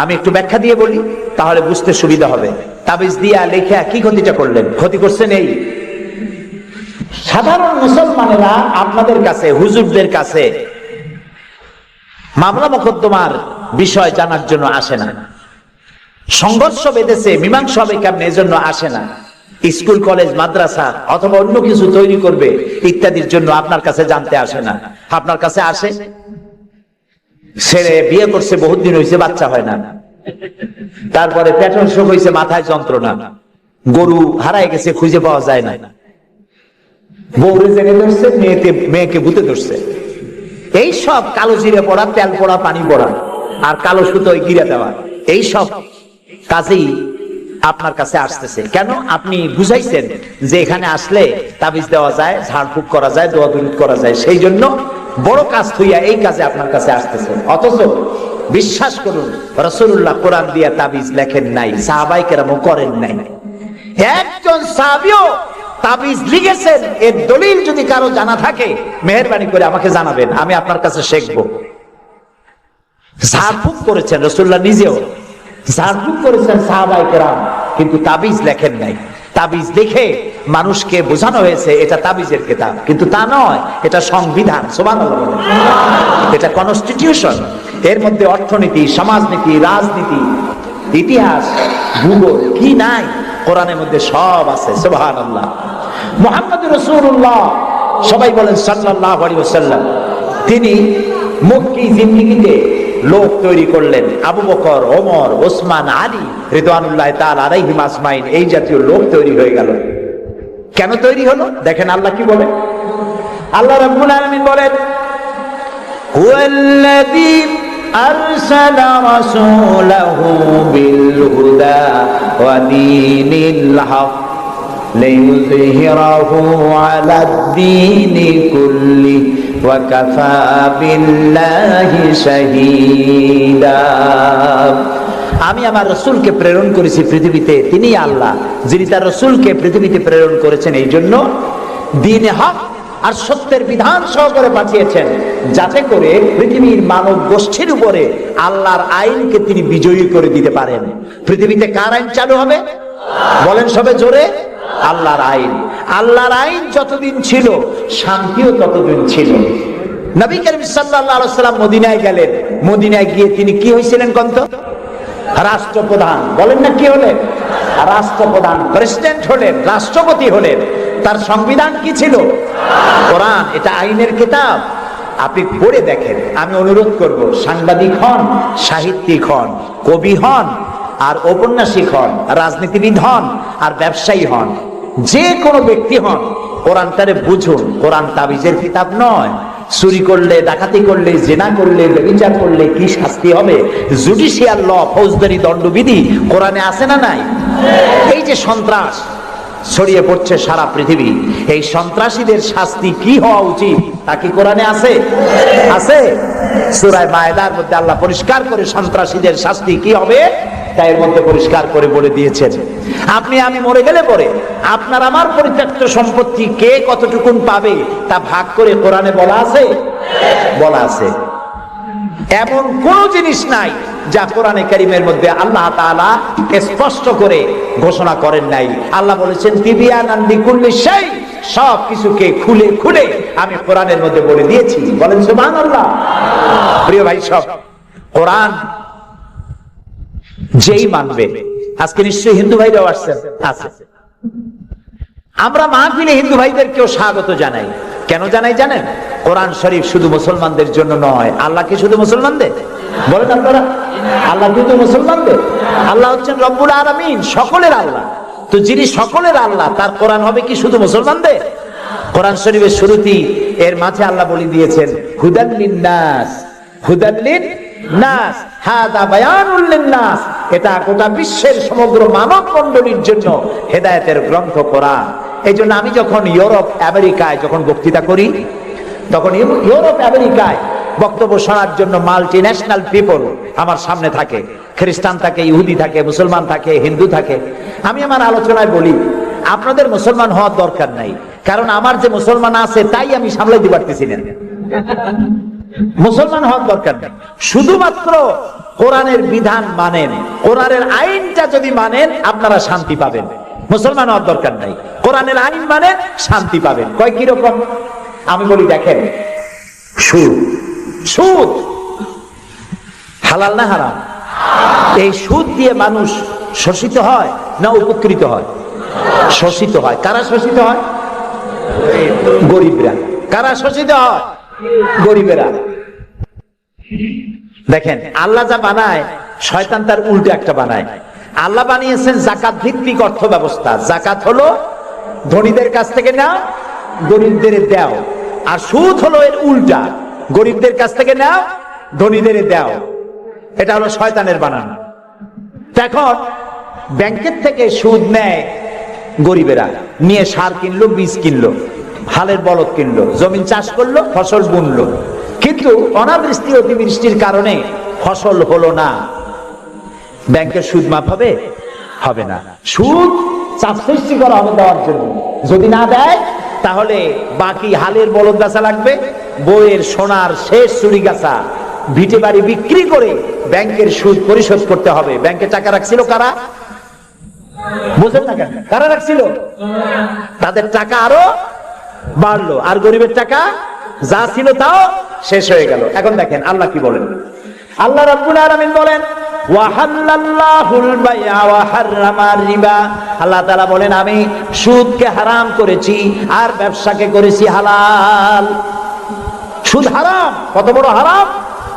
আমি একটু ব্যাখ্যা দিয়ে বলি, তাহলে বুঝতে সুবিধা হবে। তাবিজ দিয়া লেখা কি ক্ষতিটা করলেন? ক্ষতি করছেন এই, সাধারণ মুসলমানেরা আপনাদের কাছে, হুজুরদের কাছে মামলা মোকদ্দমার বিষয় জানার জন্য আসে না। সংঘর্ষ বেঁধেছে, মীমাংসা হবে কেমন, এজন্য আসে না। স্কুল, কলেজ, মাদ্রাসা অথবা অন্য কিছু তৈরি করবে ইত্যাদির জন্য আপনার কাছে জানতে আসে না। আপনার কাছে আসে ছেলে বিয়ে করছে, বহুত দিন হয়েছে, বাচ্চা হয় না, তারপরে পেটের অসুখ হয়েছে, মাথায় যন্ত্রণা, গরু হারায় গেছে, খুঁজে পাওয়া যায় না, বউরে জেনে ধরছে, মেয়েকে ভূতে ধরছে। এই সব কালো জিরে পড়া, তেল পড়া, পানি পড়া, আর কালো সুতোয় গিরে দেওয়া, এই সব কাজেই আপনার কাছে আসতেছে। কেন? আপনি বুঝাইছেন যে এখানে আসলে তাবিজ দেওয়া যায়, ঝাড়ফুঁক করা যায়, দোয়া দরুদ করা যায়, সেই জন্য বড় কাজ থইয়া এই কাজে আপনার কাছে আসতেছে। অথচ বিশ্বাস করুন, রাসূলুল্লাহ কোরআন দিয়া তাবিজ লেখেন নাই, সাহাবায়ে কেরামও করেন নাই। একজন সাহাবীও তাবিজ লিখেছেন এর দলিল যদি কারো জানা থাকে মেহেরবানি করে আমাকে জানাবেন, আমি আপনার কাছে শিখবো। ঝাড়ফুঁক করেছেন রাসূলুল্লাহ নিজেও, ঝাড়ফুঁক করেছেন সাহাবায়ে কেরাম, কিন্তু তাবিজ লেখেন নাই। তাবিজ লিখে মানুষকে বোঝানো হয়েছে এটা তাবিজের কিতাব, কিন্তু তা নয়, এটা সংবিধান। সুবহানাল্লাহ বলেন। এটা কনস্টিটিউশন, এর মধ্যে অর্থনীতি, সমাজনীতি, রাজনীতি, ইতিহাস, ভূগোল কি নাই, কোরআনের মধ্যে সব আছে। সুবহানাল্লাহ। মুহাম্মদুর রাসূলুল্লাহ, সবাই বলেন সাল্লাল্লাহু আলাইহি ওয়াসাল্লাম, তিনি মক্কি জিন্দেগিতে লোক তৈরি করলেন, আবু বকর, ওমর, ওসমান, আলী রিদওয়ানুল্লাহ তাআলা আলাইহিম আজমাইন, এই জাতীয় লোক তৈরি হয়ে গেল। কেন তৈরি হলো দেখেন আল্লাহ কি বলেন। আল্লাহ রাব্বুল আলামিন বলেন, হুয়াল্লাযী আরসালা রাসূলাহু বিল হুদা ওয়া দীনিল হক লিইয়ুযহিরাহু আলাদ-দীনি কুল্লি ওয়া কাফা বিল্লাহি শাহীদা। আমি আমার রসুলকে প্রেরণ করেছি পৃথিবীতে, তিনি আল্লাহ যিনি তার রসুলকে পৃথিবীতে প্রেরণ করেছেন এই জন্য দ্বীনে হক আর সত্যের বিধান সহকারে পাঠিয়েছেন, যাতে করে পৃথিবীর মানব গোষ্ঠীর উপরে আল্লাহর আইনকে তিনি বিজয়ী করে দিতে পারেন। পৃথিবীতে কার আইন চালু হবে বলেন সবে জোরে? আল্লাহর আইন। আল্লাহর আইন যতদিন ছিল শান্তিও ততদিন ছিল। নবী করিম সাল্লাল্লাহু আলাইহি ওয়াসাল্লাম মদিনায় গেলেন, মদিনায় গিয়ে তিনি কি হয়েছিলেন কন্ত? রাষ্ট্রপ্রধান। বলেন না কি হলেন? রাষ্ট্রপ্রধান, প্রেসিডেন্ট হলেন, রাষ্ট্রপতি হলেন। তার সংবিধান কি ছিল? কোরআন। এটা আইনের কিতাব, আপনি পড়ে দেখেন। আমি অনুরোধ করব, সাংবাদিক হন, সাহিত্যিক হন, কবি হন আর ঔপন্যাসিক হন, রাজনীতিবিদ হন আর ব্যবসায়ী হন, যে কোনো ব্যক্তি হন, কোরআনটারে বুঝুন। কোরআন তাবিজের কিতাব নয়। চুরি করলে, ডাকাতি করলে, জেনা করলে, ব্যভিচার করলে কি শাস্তি হবে, জুডিশিয়াল ল, ফৌজদারি দণ্ডবিধি কোরআনে আছে না নাই? এই যে সন্ত্রাস ছড়িয়ে পড়ছে সারা পৃথিবী, এই সন্ত্রাসীদের শাস্তি কি হওয়া উচিত তা কি কোরআনে আছে? আছে। সূরা মায়েদার মধ্যে আল্লাহ পরিষ্কার করে সন্ত্রাসীদের শাস্তি কি হবে তাই এর মধ্যে পরিষ্কার করে বলে দিয়েছেন। আপনি আমি মরে গেলে পরে আপনার আমার পরিত্যক্ত সম্পত্তি কে কতটুকুন পাবে তা ভাগ করে কোরআনে বলা আছে? বলা আছে। এমন কোন জিনিস নাই যা কোরআনে কারীমের মধ্যে আল্লাহ তাআলা স্পষ্ট করে ঘোষণা করেন নাই। আল্লাহ বলেছেন তিবিয়ানান লিকুল্লি শাই, সব কিছুকে খুলে খুলে আমি কোরআনের মধ্যে বলে দিয়েছি। বলেন সুবহানাল্লাহ। প্রিয় ভাই সব, কোরআন যেই মানবে, আজকে নিশ্চয়ই হিন্দু ভাইরাও আসছেন, আছে। আমরা মাহফিলে হিন্দু ভাইদেরকেও স্বাগত জানাই। কেন জানাই জানেন? কোরআন শরীফ শুধু মুসলমানদের জন্য নয়। আল্লাহ কি শুধু মুসলমানদের? বলেন আপনারা, আল্লাহ শুধু মুসলমানদের? আল্লাহ হচ্ছেন রব্বুল আলামিন, সকলের আল্লাহ। তো যিনি সকলের আল্লাহ, তার কোরআন হবে কি শুধু মুসলমানদের? কোরআন শরীফের শুরুতেই এর মাঝে আল্লাহ বলে দিয়েছেন হুদাল লিন্নাস, হুদাল লিন্নাস, হাদা বায়ানুল লিন্নাস। এটা গোটা বিশ্বের সমগ্র মানব মণ্ডলীর জন্য হেদায়েতের গ্রন্থ কোরআন। এই জন্য আমি যখন ইউরোপ আমেরিকায় যখন বক্তৃতা করি, তখন ইউরোপ আমেরিকায় বক্তব্য শোনার জন্য মাল্টি ন্যাশনাল পিপল আমার সামনে থাকে। খ্রিস্টান থাকে, ইহুদি থাকে, মুসলমান থাকে, হিন্দু থাকে। আমি আমার আলোচনায় বলি আপনাদের মুসলমান হওয়ার দরকার নাই, কারণ আমার যে মুসলমান আছে তাই আমি সামলাইতে পারতেছি না। মুসলমান হওয়ার দরকার নেই, শুধুমাত্র কোরআনের বিধান মানেন, কোরআনের আইনটা যদি মানেন আপনারা শান্তি পাবেন। মুসলমান হওয়ার দরকার নাই, কোরআনের আইন মানেন, শান্তি পাবেন। কয় কিরকম? আমি বলি দেখেন, সুদ, সুদ হালাল না হারাম? এই সুদ দিয়ে মানুষ শোষিত হয় না উপকৃত হয়? শোষিত হয়। কারা শোষিত হয়? গরিবরা। কারা শোষিত হয়? গরিবেরা। দেখেন আল্লাহ যা বানায় শয়তান তার উল্টো একটা বানায়। আল্লাহ বানিয়েছেন যাকাত ভিত্তিক অর্থ ব্যবস্থা। যাকাত হলো ধনীদের কাছ থেকে নাও, গরিবদের দাও। আর সুদ হলো এর উল্টা, গরিবদের কাছ থেকে নাও, ধনীদের দাও। এটা হলো শয়তানের বানানো। এখন ব্যাংকের থেকে সুদ নেয় গরিবেরা, নিয়ে সার কিনলো, বীজ কিনলো, হালের বলদ কিনলো, জমিন চাষ করলো, ফসল বুনলো, কিন্তু অনাবৃষ্টি অতিবৃষ্টির কারণে ফসল হলো না। ব্যাংকের সুদ মাফ হবে? হবে না। সুদ চাষি করা হবে দেওয়ার জন্য, যদি না দেয় তাহলে বাকি হালের বলদ গাছা লাগবে, বইয়ের সোনার শেষ চুরি গাছা, ভিটে বাড়ি বিক্রি করে ব্যাংকের সুদ পরিশোধ করতে হবে। ব্যাংকে টাকা রাখছিল কারা? বুঝেন না কেন? কারা রাখছিল? তাদের টাকা আরো বাড়লো, আর গরিবের টাকা যা ছিল তাও শেষ হয়ে গেল। এখন দেখেন আল্লাহ কি বলেন। আল্লাহ রাব্বুল আলামিন বলেন ওয়াহাল্লাল্লাহুল বাইআ ওয়া হাররামার রিবা। আল্লাহ তাআলা বলেন আমি সুদকে হারাম করেছি আর ব্যবসাকে করেছি হালাল। সুদ হারাম। কত বড় হারাম!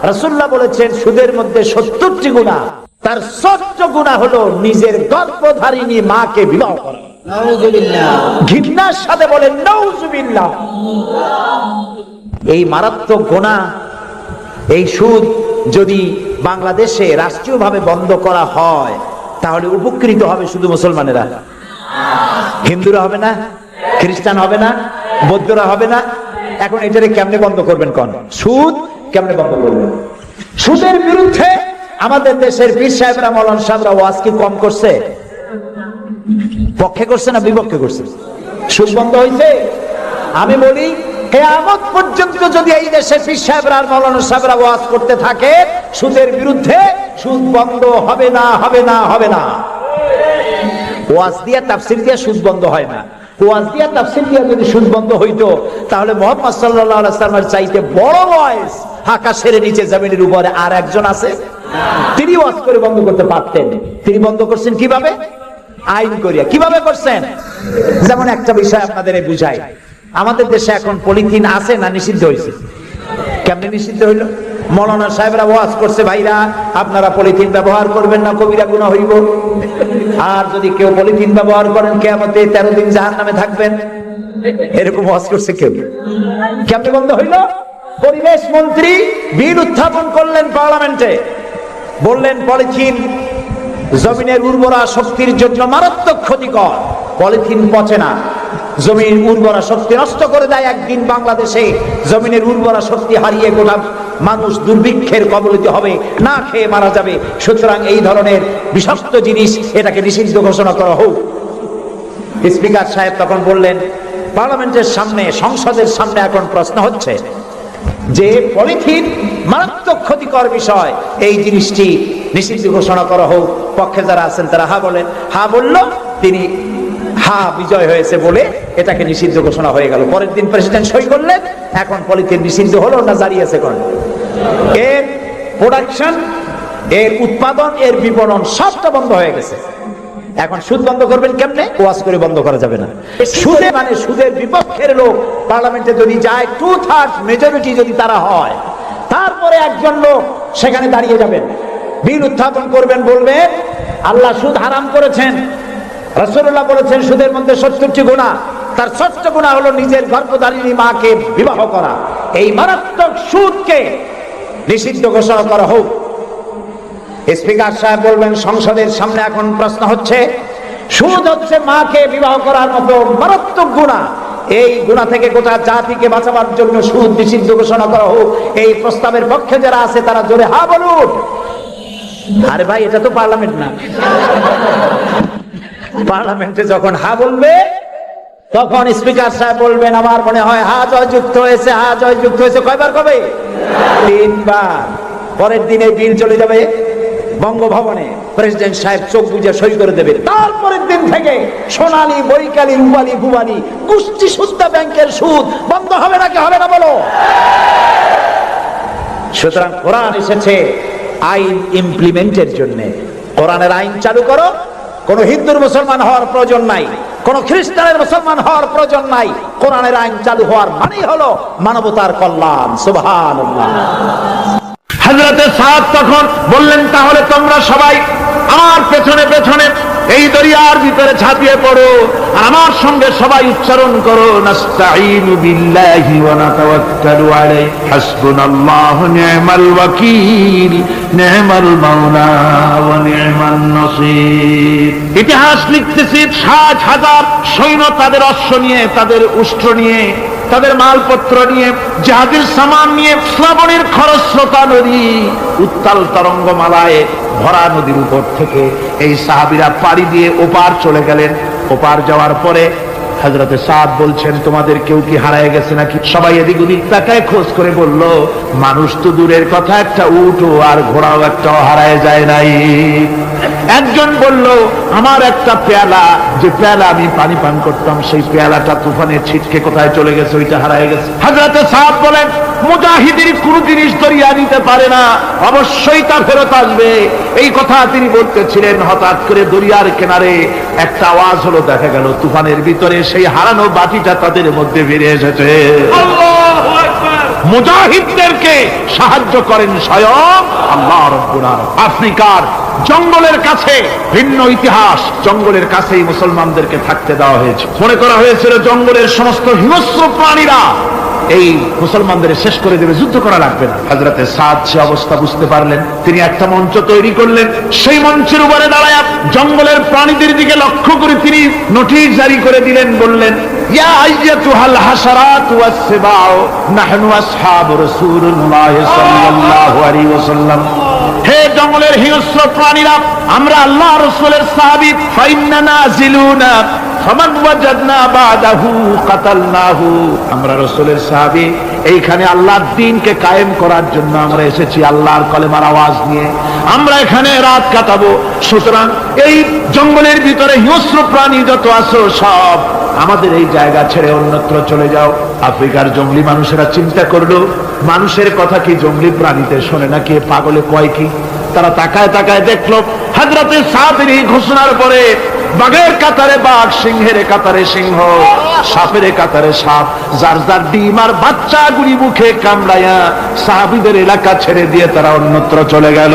রাসূলুল্লাহ বলেছেন সুদের মধ্যে 70টি গুনাহ, তার 6টা গুনাহ হলো নিজের গর্ভধারিণী মাকে বিবাহ করা। নাউযুবিল্লাহ। ঘৃণার সাথে বলেন নাউযুবিল্লাহ। এই মারাত্মক গুনাহ, এই সুদ যদি বাংলাদেশে রাষ্ট্রীয়ভাবে বন্ধ করা হয় তাহলে উপকৃত হবে শুধু মুসলমানেরা, হিন্দুরা হবে না, খ্রিস্টান হবে না, বৌদ্ধরা হবে না। এখন এটারে কেমনে বন্ধ করবেন? কোন সুদ কেমনে বন্ধ করবেন? সুদের বিরুদ্ধে আমাদের দেশের পীর সাহেবরা, মাওলানা সাহেবরা ওয়াজ কি কম করছে? পক্ষে করছে না বিপক্ষে করছে? সুদ বন্ধ হয়েছে? আমি বলি কিয়ামত পর্যন্ত যদি এই দেশের পীর সাহেবরা আর মাওলানা সাহেবরা ওয়াজ করতে থাকে সুদের বিরুদ্ধে, সুদ বন্ধ হবে না, হবে না, হবে না। ওয়াজ দিয়া তাফসীর দিয়া সুদ বন্ধ হয় না। ওয়াজ দিয়া তাফসীর দিয়া যদি সুদ বন্ধ হইতো তাহলে মুহাম্মদ সাল্লাল্লাহু আলাইহি ওয়াসাল্লামের চাইতে বড় ওয়াজ আকাশের নিচে জমিনের উপরে আর একজন আছে? তিনি ওয়াজ করে বন্ধ করতে পারতেন। তিনি বন্ধ করছেন কিভাবে? আইন করিয়া। কিভাবে করছেন? যেমন একটা বিষয় আপনাদের বুঝাই। আমাদের দেশে এখন পলিথিন আছে না নিষিদ্ধ হয়েছে? কেমনে নিষিদ্ধ হইল? মাওলানা সাহেবরা ওয়াজ করছে, ভাইরা আপনারা পলিথিন ব্যবহার করবেন না, কবিরা গুনাহ হইব। আর যদি কেউ পলিথিন ব্যবহার করেন কিয়ামতে 13 দিন জাহান্নামে থাকবেন। এরকম ওয়াজ করছে কেউ? কেমনে বন্ধ হইল? পরিবেশ মন্ত্রী বিল উত্থাপন করলেন পার্লামেন্টে, বললেন পলিথিন জমিনের উর্বরা শক্তির জন্য মারাত্মক ক্ষতিকর। পলিথিন পচে না, জমির উর্বরা শক্তি নষ্ট করে দেয়। একদিন বাংলাদেশে জমিনের উর্বরা শক্তি হারিয়ে গোটা মানুষ দুর্ভিক্ষের কবলিত হবে, না খেয়ে মারা যাবে। সুতরাং এই ধরনের বিষাক্ত জিনিস এটাকে নিষিদ্ধ ঘোষণা করা হোক। স্পিকার সাহেব তখন বললেন, পার্লামেন্টের সামনে, সংসদের সামনে এখন প্রশ্ন হচ্ছে যে পলিথিন মারাত্মক ক্ষতিকর বিষয়, এই জিনিসটি নিষিদ্ধ ঘোষণা করা হোক। পক্ষে যারা আছেন তারা হা বলেন। হা বলল, তিনি হা বিজয় হয়েছে বলে এটাকে নিষিদ্ধ ঘোষণা হয়ে গেল। পরের দিন প্রেসিডেন্ট সই করলেন। এখন পলিথিন নিষিদ্ধ হলো না জারি আছে? কোন এর প্রোডাকশন, এর উৎপাদন, এর বিপণন সবটা বন্ধ হয়ে গেছে। এখন সুদ বন্ধ করবেন কেমনে? ওয়াজ করে বন্ধ করা যাবে না। সুদে মানে সুদের বিপক্ষের লোক পার্লামেন্টে যদি যায়, 2/3 মেজরিটি যদি তারা হয়, তারপরে একজন লোক সেখানে দাঁড়িয়ে যাবেন, বিল উত্থাপন করবেন, বলবেন আল্লাহ সুদ হারাম করেছেন, রাসূলুল্লাহ বলেছেন সুদের মধ্যে 70টি গুনাহ, তার 6টা গুনাহ হলো নিজের গর্ভধারিণী মাকে বিবাহ করা। এই মারাত্মক সুদকে নিষিদ্ধ ঘোষণা করা হোক। স্পিকার সাহেব বলবেন, সংসদের সামনে এখন প্রশ্ন হচ্ছে, সুদ হচ্ছে মাকে বিবাহ করার মতো মারাত্মক গুনাহ। এই গুনাহ থেকে গোটা জাতিকে বাঁচাবার জন্য সুদ নিষিদ্ধ ঘোষণা করা হোক। এই প্রস্তাবের পক্ষে যারা আছে তারা জোরে হা বলুন। আরে ভাই, এটা তো পার্লামেন্ট না। পার্লামেন্টে যখন হা বলবে তখন স্পিকার সাহেব বলবেন, আমার মনে হয় হা জয়যুক্ত হয়েছে, হা জয়যুক্ত হয়েছে। কয়বার কবে? 3 বার। পরের দিনে বিল চলে যাবে বঙ্গভবনে, প্রেসিডেন্ট সাহেব চোখ বুজে সই করে দেবে। তারপরের দিন থেকে সোনালী, বৈকালী, রূপালী, ভুবালী, গোষ্ঠী সুদ্ধা ব্যাংকের সুদ বন্ধ হবে নাকি হবে না বলো? সুতরাং কোরআন এসেছে আইন ইমপ্লিমেন্টের জন্য। কোরআনের আইন চালু করো। কোন হিন্দুর মুসলমান হওয়ার প্রয়োজন নাই, কোন খ্রিস্টানের মুসলমান হওয়ার প্রয়োজন নাই। কোরআনের আইন চালু হওয়ার মানেই হলো মানবতার কল্যাণ। সুবহানাল্লাহ। হযরতে সাদ তখন বললেন, তাহলে তোমরা সবাই আমার পেছনে পেছনে এই দরিয়ার ভিতরে ঝাঁপিয়ে পড়ো, আর আমার সঙ্গে সবাই উচ্চারণ করো, নাস্তাঈনু বিল্লাহি ওয়া নাতাওয়াক্কালু আলাইহি হাসবুনাল্লাহু নি'মাল ওয়াকিল নি'মাল মাওলা ওয়া নি'মান নাসীর। ইতিহাস লিখতেছি, 60,000 সৈন্য তাদের অশ্ব নিয়ে, তাদের উষ্ট্র নিয়ে, তাদের মালপত্র নিয়ে, জাহাজের সামান নিয়ে শ্রাবণের খরস্রোতা নদী, উত্তাল তরঙ্গমালায় ভরা নদীর উপর থেকে এই সাহাবীরা পাড়ি দিয়ে ওপার চলে গেলেন। ওপার যাওয়ার পরে হযরতে সাদ বলছেন, তোমাদের কেউ কি হারায় গেছে নাকি? সবাই এদিক ওদিক তাকায় খোঁজ করে বলল, মানুষ তো দূরের কথা, একটা উট আর ঘোড়াও একটাও হারায় যায় নাই। একজন বলল, আমার একটা পেয়ালা, যে পেয়ালা আমি পানি পান করতাম, সেই পেয়ালাটা তুফানের ছিটকে কোথায় চলে গেছে, ওইটা হারায় গেছে। হযরতে সাদ বলেন, মুজাহিদের কোন জিনিস দরিয়া নিতে পারে না, অবশ্যই তা ফেরত আসবে। এই কথা তিনি বলতেছিলেন, হঠাৎ করে দরিয়ার কিনারে একটা আওয়াজ হলো, দেখা গেল তুফানের ভিতরে সেই হারানো বাটিটা তাদের মধ্যে ফিরে এসেছে। আল্লাহু আকবার। মুজাহিদদেরকে সাহায্য করেন স্বয়ং আল্লাহ রাব্বুল আলামিন। আফ্রিকার জঙ্গলের কাছে ভিন্ন ইতিহাস, জঙ্গলের কাছেই মুসলমানদেরকে থাকতে দেওয়া হয়েছে। মনে করা হয়েছিল জঙ্গলের সমস্ত হিংস্র প্রাণীরা এই মুসলমানদের শেষ করে দেবে, যুদ্ধ করা লাগবে না। হযরতে সাদ সে অবস্থা বুঝতে পারলেন, তিনি একটা মঞ্চ তৈরি করলেন। সেই মঞ্চের উপরে দাঁড়ায় জঙ্গলের প্রাণীদের দিকে লক্ষ্য করে তিনি নোটিশ জারি করে দিলেন, বললেন, ইয়া আইয়াতুহাল হাশারাত ওয়াস সিবাউ নাহনু আসহাবু রাসূলুল্লাহ সাল্লাল্লাহু আলাইহি ওয়াসাল্লাম। হে জঙ্গলের হিংস্র প্রাণীরা, আমরা আল্লাহ রাসূলের সাহাবী, ফাইন্না নাজিলুনা ফামান ওয়াজাদনা বাদাহু কাতালনাহু। আমরা রাসূলের সাহাবী, এইখানে আল্লাহর দ্বীনকে কায়েম করার জন্য আমরা এসেছি, আল্লাহর কলেমার আওয়াজ নিয়ে আমরা এখানে রাত কাটাবো। সুতরাং এই জঙ্গলের ভিতরে হিংস্র প্রাণী যত আছো সব আমাদের এই জায়গা ছেড়ে অন্যত্র চলে যাও। আফ্রিকার জঙ্গলি মানুষেরা চিন্তা করলো, মানুষের কথা কি জঙ্গলি প্রাণীতে শোনে নাকি, পাগলে কয় কি? তারা তাকায় তাকায় দেখলো হযরতে সাদের এই ঘোষণার পরে বাঘের কাতারে বাঘ, সিংহের কাতারে সিংহ, সাপের কাতারে সাপ, যার যার ডিম আর বাচ্চা গুলি মুখে কামড়ায়া সাহাবীদের এলাকা ছেড়ে দিয়ে তারা অন্যত্র চলে গেল।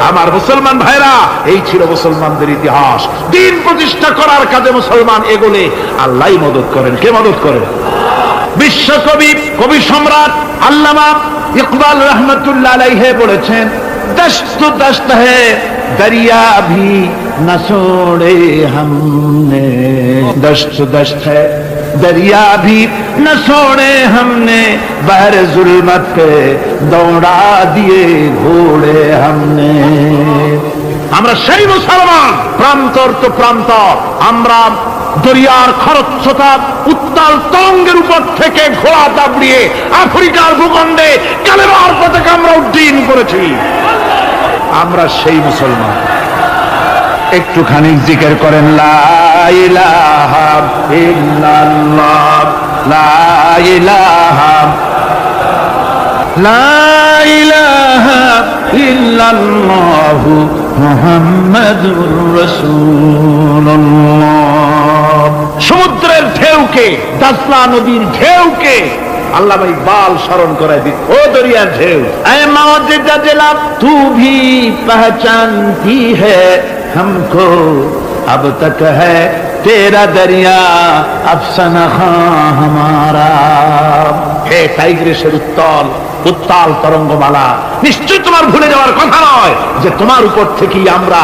আমার মুসলমান ভাইরা, এই ছিল মুসলমানদের ইতিহাস। দ্বীন প্রতিষ্ঠা করার কাজে মুসলমান এগোলে আল্লাহই মদত করেন। কে মদত করেন? বিশ্বকবি, কবি সম্রাট আল্লামা ইকবাল রহমতুল্লাহ আলাইহি বলেছেন, দশত দশত है दरिया भी न छोड़े हमने, दश्त दश्त है दरिया भी न छोड़े हमने, बहर जुल्मत पे दौड़ा दिए घोड़े हमने। আমরা সেই মুসলমান, প্রান্তর তো প্রান্ত, আমরা দরিয়ার খরস্রোতা উত্তাল তরঙ্গের উপর থেকে ঘোড়া দাবড়িয়ে আফ্রিকার ভূখণ্ডে কালেমার পতাকা আমরা উড্ডীন করেছি। আমরা সেই মুসলমান। একটুখানি জিকির করেন, লা ইলাহা ইল্লাল্লাহ, লা ইলাহা, লা ইলাহা ইল্লাল্লাহ মুহাম্মাদুর রাসূলুল্লাহ। সমুদ্রের ঢেউকে, দাজলা নদীর ঢেউকে আল্লামা ইকবাল স্মরণ করায় দিত, ও দরিয়ার ঢেউ, এ মাওজেদা জেলা তু ভি পহচানতি হ্যায় हमको अब तक है तेरा दरिया अफसाना हमारा। হে টাইগ্রিসের উত্তাল উত্তাল তরঙ্গমালা, নিশ্চয় তোমার ভুলে যাওয়ার কথা নয় যে তোমার উপর থেকেই আমরা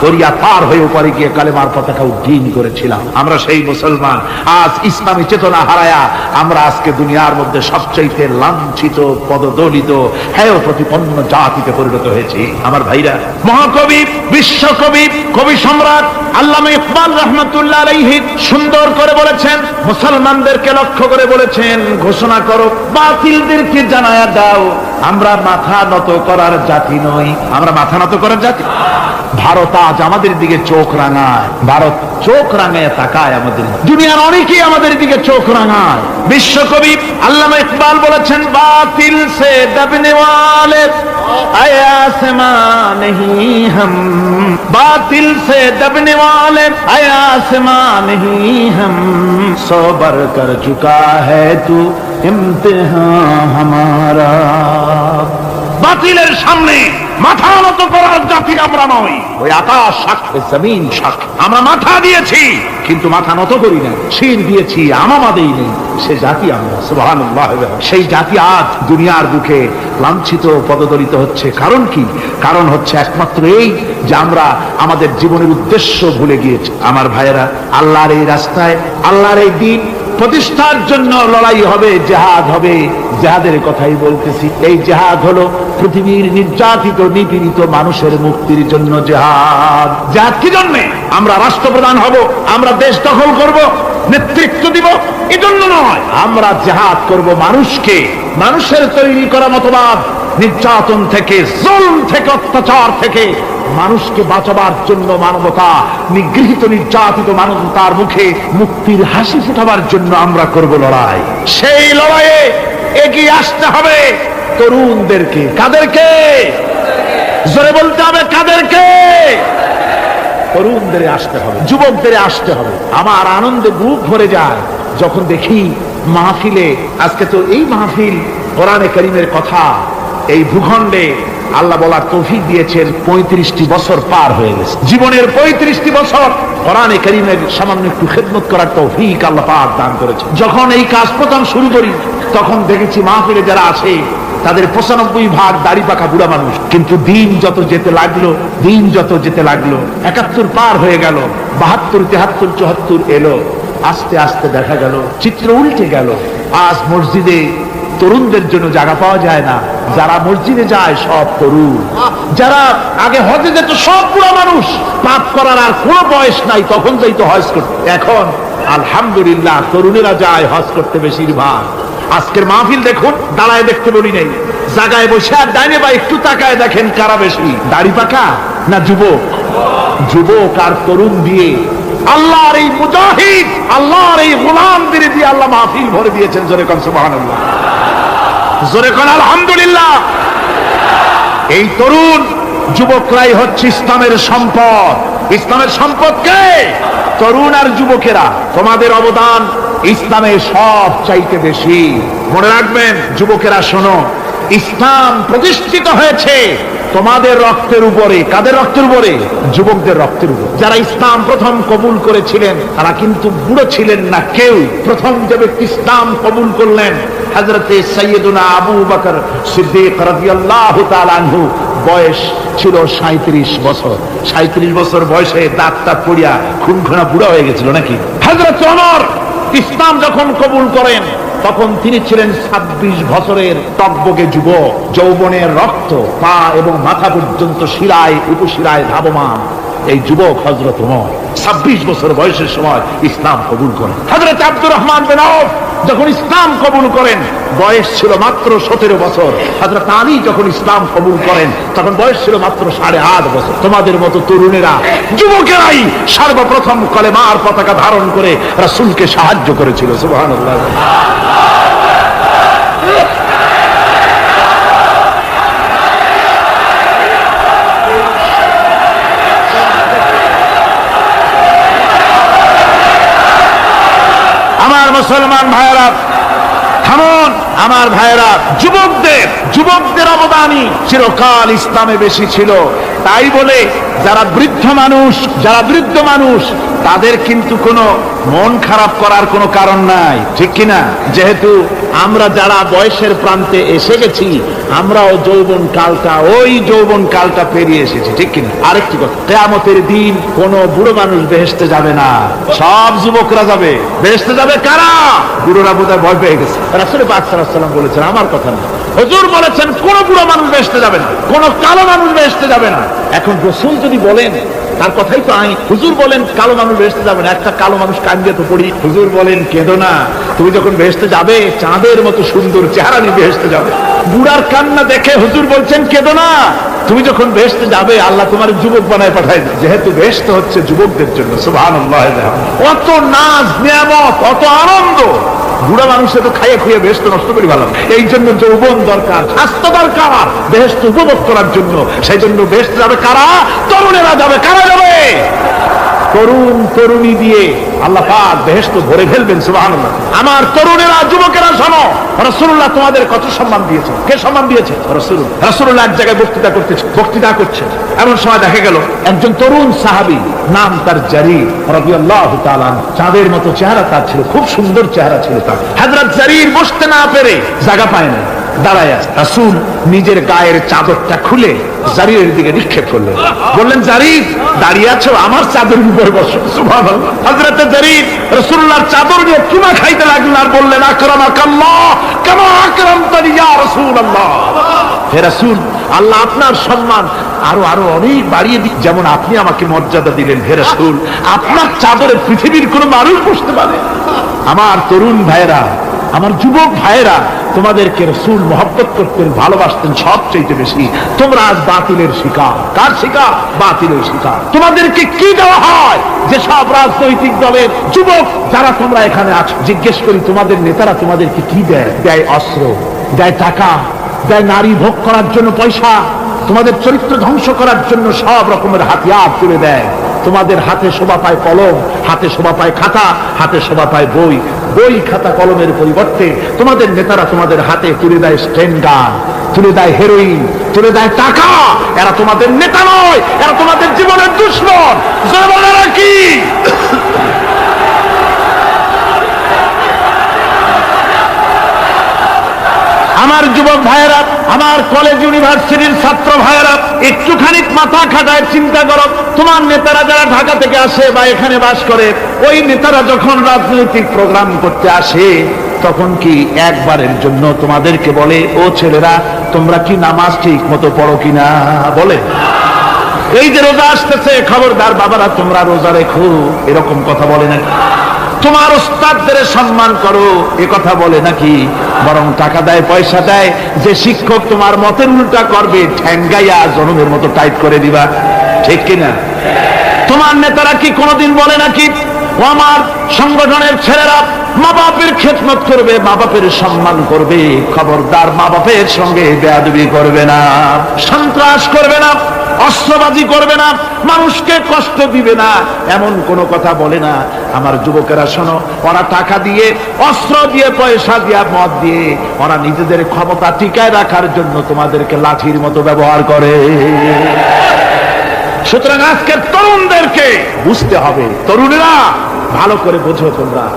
দরিয়া পার হয়ে উপরে গিয়ে কালেমার পতাকা উড্ডীন করেছিলাম। আমরা সেই মুসলমান। আজ ইসলামী চেতনা হারায়া আমরা আজকে দুনিয়ার মধ্যে সবচাইতে লাঞ্ছিত, পদদলিত, হেয় প্রতিপন্ন জাতিতে পরিণত হয়েছি। আমার ভাইরা, মহাকবি, বিশ্বকবি, কবি সম্রাট আল্লামা ইকবাল রহমতুল্লাহ আলাইহি সুন্দর করে বলেছেন, মুসলমানদেরকে লক্ষ্য করে বলেছেন, ঘোষণা করো, বাতিলদেরকে জানায়া দাও, আমরা মাথা নত করার জাতি নই। আমরা মাথা নত করার জাতি। ভারত আজ আমাদের দিকে চোখ রাঙায়, ভারত চোখ রাঙায় তাকায় আমাদের, দুনিয়ার অনেকেই আমাদের দিকে চোখ রাঙায়। বিশ্বকবি আল্লামা ইকবাল বলেছেন, বাতিল সে দবনে ওয়ালে আয়া আসমান নেহি হাম, বাতিল সে দবনে ওয়ালে আয়া আসমান নেহি হাম, সবর কর চুকা হ্যায় তু ইমতিহান হামারা। বাতিলের সামনে মাথা নত করার জাতি আমরা নই। ওই আকাশ সাক্ষী, জমিন সাক্ষী, আমরা মাথা দিয়েছি কিন্তু মাথা নত করি না, শির দিয়েছি আমামা দেই নেই, সে জাতি আমরা। সুবহানাল্লাহ। সেই জাতি আজ দুনিয়ার বুকে লাঞ্ছিত, পদদলিত হচ্ছে। কারণ কি? কারণ হচ্ছে একমাত্র এই যে আমরা আমাদের জীবনের উদ্দেশ্য ভুলে গিয়েছি। আমার ভাইয়েরা, আল্লাহর এই রাস্তায়, আল্লাহর এই দিন প্রতিষ্ঠার জন্য লড়াই হবে, জেহাদ হবে। জেহাদের কথাই বলতেছি। এই জেহাদ হলো পৃথিবীর নির্যাতিত, নিপীড়িত মানুষের মুক্তির জন্য জেহাদ। জেহাদ কি জন্য? আমরা রাষ্ট্রপ্রধান হব, আমরা দেশ দখল করব, নেতৃত্ব দিব, এজন্য নয়। আমরা জেহাদ করব মানুষকে, মানুষের তৈরি করা মতবাদ, নির্যাতন থেকে, জুলম থেকে, অত্যাচার থেকে মানুষকে বাঁচাবার জন্য, মানবতা নিগৃহীত, নির্যাতিত মানবতার মুখে মুক্তির হাসি ফোটাবার জন্য আমরা করব লড়াই। সেই লড়াইয়ে এগিয়ে আসতে হবে তরুণদেরকে। কাদেরকে? জোরে বলতে হবে, কাদেরকে? তরুণদের আসতে হবে, যুবকদের আসতে হবে। আমার আনন্দে বুক ভরে যায় যখন দেখি মাহফিলে, আজকে তো এই মাহফিল কোরআনে কারীমের কথা এই ভূখণ্ডে আল্লাহ বলার তৌফিক দিয়েছেন। 35টি বছর পার হয়ে গেছে, জীবনের 35টি বছর কোরআনে কারীমের সামান্য একটু খেদমত করার তৌফিক আল্লাহ পাক দান করেছে। যখন এই কাজ প্রথম শুরু করি তখন দেখেছি মাহফিলে যারা আছে তাদের 95% দাড়ি পাকা বুড়া মানুষ। কিন্তু দিন যত যেতে লাগলো, 71 পার হয়ে গেল, 72, 73, 74 এলো, আস্তে আস্তে দেখা গেল চিত্র উল্টে গেল। আজ মসজিদে তরুণদের জন্য জায়গা পাওয়া যায় না। যারা মসজিদে যায় সব তরুণ, যারা আগে হজে যেত সব বুড়া মানুষ, পাপ করার আর কোনো বয়স নাই, তখন যাইতো হজ করতে। এখন আলহামদুলিল্লাহ তরুণেরা যায় হজ করতে বেশিরভাগ। আজকের মাহফিল দেখুন, দাঁড়ায় দেখতে বলি নাই, জায়গায় বসে আর ডাইনে বা একটু তাকায় দেখেন কারা বেশি, দাড়ি পাকা না যুবক? যুবক আর তরুণ দিয়ে আল্লাহর এই মুজাহিদ, আল্লাহর এই গোলামদের দিয়ে আল্লাহ মাহফিল ভরে দিয়েছেন। জোরে কোন সুবহানাল্লাহ, জোরে কোন আলহামদুলিল্লাহ। এই তরুণ যুবকরাই হচ্ছে ইসলামের সম্পদ। ইসলামের সম্পদ কে? তরুণ আর যুবকেরা। তোমাদের অবদান ইসলামে সব চাইতে বেশি। মনে রাখবেন যুবকেরা, শোনো, ইসলাম প্রতিষ্ঠিত হয়েছে তোমাদের রক্তের উপরে। কাদের রক্তের উপরে? যুবকদের রক্তের উপরে। যারা ইসলাম প্রথম কবুল করেছিলেন তারা কিন্তু বুড়ো ছিলেন না কেউ। প্রথম যে ব্যক্তি ইসলাম কবুল করলেন হযরতে সাইয়্যিদুনা আবু বকর সিদ্দিক রাদিয়াল্লাহু তাআলা আনহু, বয়স ছিল 37 বছর। 37 বছর বয়সে দাঁতটা পড়িয়া খুনখুনা বুড়া হয়ে গেছিল নাকি? হযরত ওমর ইসলাম যখন কবুল করেন তখন তিনি ছিলেন 26 বছরের টকবকে যুবক। যৌবনের রক্ত পা এবং মাথা পর্যন্ত শিরায় উপশিরায় ধাবমান এই যুবক হযরত ওমর 26 বছর বয়সের সময় ইসলাম কবুল করেন। হযরত আব্দুর রহমান বিন আউফ যখন ইসলাম কবুল করেন বয়স ছিল মাত্র 17 বছর। হযরত আলী যখন ইসলাম কবুল করেন তখন বয়স ছিল মাত্র 8.5 বছর। তোমাদের মতো তরুণেরা, যুবকেরাই সর্বপ্রথম কলেমার পতাকা ধারণ করে রাসূলকে সাহায্য করেছিল। সুবহানাল্লাহ। আমার মুসলমান ভাইয়েরা থামুন, আমার ভাইয়েরা, যুবকদের অবদানই চিরকাল ইসলামে বেশি ছিল। তাই বলে যারা বৃদ্ধ মানুষ তাদের কিন্তু কোনো মন খারাপ করার কোনো কারণ নাই, ঠিক কিনা? যেহেতু আমরা যারা বয়সের প্রান্তে এসে গেছি আমরাও ওই যৌবন কালটা পেরিয়ে এসেছি, ঠিক কিনা? আরেকটি কথা, কিয়ামতের দিন কোন বুড়ো মানুষ বেহেশতে যাবে না, সব যুবকরা যাবে। বেহেশতে যাবে কারা? বুড়োরা বোধহয় ভয় পেয়ে গেছে। রাসূল পাক সাল্লাল্লাহু আলাইহি ওয়াসাল্লাম বলেছেন, আমার কথা না, হুজুর বলেছেন কোন বুড়ো মানুষ বেহেশতে যাবে না, কোন কালো মানুষ বেহেশতে যাবে না। এখন রাসূল যদি বলেন তার কথাই তো আইন। হুজুর বলেন কালো মানুষ বেহেশতে যাবে না, একটা কালো মানুষ কাঁদিয়ে তো পড়ি। হুজুর বলেন কেঁদো না, তুমি যখন বেহেশতে যাবে চাঁদের মতো সুন্দর চেহারা নিয়ে বেহেশতে যাবে। বুড়ার কান্না দেখে হুজুর বলছেন কেঁদো না, তুমি যখন বেহেশতে যাবে আল্লাহ তোমার যুবক বানায় পাঠায়। যেহেতু বেহেশত হচ্ছে যুবকদের জন্য, সুবহানাল্লাহ। অত নাজ নিয়ামত, অত আনন্দ, বুড়া মানুষে তো খাইয়ে খুঁয়ে বেহেশত নষ্ট করি ভালো। এই জন্য যৌবন দরকার, স্বাস্থ্য দরকার বেহেশত উপভোগ করার জন্য। সেই জন্য বেহেশতে যাবে কারা? তরুণেরা যাবে। কারা যাবে? তরুণ তরুণী দিয়ে আল্লাহ পাক বেহেশত ভরে ফেলবেন। সুবহানাল্লাহ। আমার তরুণেরা, যুবকেরা শোনো, রাসূলুল্লাহ তোমাদের কত সম্মান দিয়েছে। কে সম্মান দিয়েছে? রাসূলুল্লাহ এক জায়গায় বক্তৃতা করছে। এমন সময় দেখা গেল একজন তরুণ সাহাবী, নাম তার জারীর রাদিয়াল্লাহু তাআলা, চাঁদের মতো চেহারা তার ছিল, খুব সুন্দর চেহারা ছিল তার। হযরত জারীর বসতে না পেরে জায়গা পায় না, দাঁড়ায় আছে। রাসূল নিজের গায়ের চাদরটা খুলে জারীরের দিকে নিক্ষেপ করলেন, বললেন জারীর দাঁড়িয়ে আছো, আমার চাদরের উপরে বসো। সুবহানাল্লাহ। হযরত জারীর রাসূলুল্লাহর চাদর নিয়ে চুমা খাইতে লাগলেন আর বললেন আকরামাকাল্লাহ কামা আকরামতানি ইয়া রাসূলুল্লাহ। হে রাসূল, আল্লাহ আপনার সম্মান আরো অনেক বাড়িয়ে দিন, যেমন আপনি আমাকে মর্যাদা দিলেন। হে রাসূল, আপনার চাদরে পৃথিবীর কোনো মানুষ বসতে পারে? আমার তরুণ ভাইয়েরা, আমার যুবক ভাইয়েরা, তোমাদেরকে রাসূল মহব্বত করতেন, ভালোবাসতেন সবচেয়ে বেশি। তোমরা আজ বাতিলের শিকার। কার শিকার? বাতিলের শিকার। তোমাদেরকে কি দেওয়া হয়? যে সব রাজনৈতিক দলের যুবক যারা তোমরা এখানে আছো, জিজ্ঞেস করি তোমাদের নেতারা তোমাদেরকে কি দেয়? দেয় অস্ত্র, দেয় টাকা, দেয় নারী ভোগ করার জন্য পয়সা, তোমাদের চরিত্র ধ্বংস করার জন্য সব রকমের হাতিয়ার তুলে দেয়। তোমাদের হাতে শোভা পায় কলম, হাতে শোভা পায় খাতা, হাতে শোভা পায় বই। বই খাতা কলমের পরিবর্তে তোমাদের নেতারা তোমাদের হাতে তুলে দেয় স্টেন গান, তুলে দেয় হেরোইন, তুলে দেয় টাকা। এরা তোমাদের নেতা নয়, এরা তোমাদের জীবনের দুশ্মন। জবানেরা কি? আমার যুবক ভাইয়েরা, আমার কলেজ ইউনিভার্সিটির ছাত্র ভাইয়েরা, একটুখানি মাথা খাটায় চিন্তা করো। তোমার নেতারা যারা ঢাকা থেকে আসে বা এখানে বাস করে, ওই নেতারা যখন রাজনৈতিক প্রোগ্রাম করতে আসে তখন কি একবারের জন্য তোমাদেরকে বলে, ও ছেলেরা তোমরা কি নামাজ ঠিক মতো পড়ো কিনা? বলে? এই যে রোজা আসতেছে, খবরদার বাবারা তোমরা রোজা রেখো, এরকম কথা বলে নাকি? তোমার ওস্তাদদের সম্মান করো, এ কথা বলে নাকি? বরং টাকা দেয়, পয়সা দেয়, যে শিক্ষক তোমার মতের উল্টা করবে ঠ্যাঙ্গাইয়া জনমের মতো টাইট করে দিবা, ঠিক কিনা? তোমার নেতারা কি কোনোদিন বলে নাকি, ও আমার সংগঠনের ছেলেরা মা বাপের খেদমত করবে, মা বাপের সম্মান করবে, খবরদার মা বাপের সঙ্গে বেয়াদবি করবে না, সন্ত্রাস করবে না, অস্ত্রবাজি করবে না, মানুষকে কষ্ট দিবে না, এমন কোনো কথা বলে না? আমার যুবকেরা শোনো, ওরা টাকা দিয়ে, অস্ত্র দিয়ে, পয়সা দিয়ে, মদ দিয়ে ওরা নিজেদের ক্ষমতা টিকায় রাখার জন্য তোমাদেরকে লাঠির মতো ব্যবহার করে। সুতরাং আজকের তরুণদেরকে বুঝতে হবে, তরুণেরা ভালো করে বোঝো,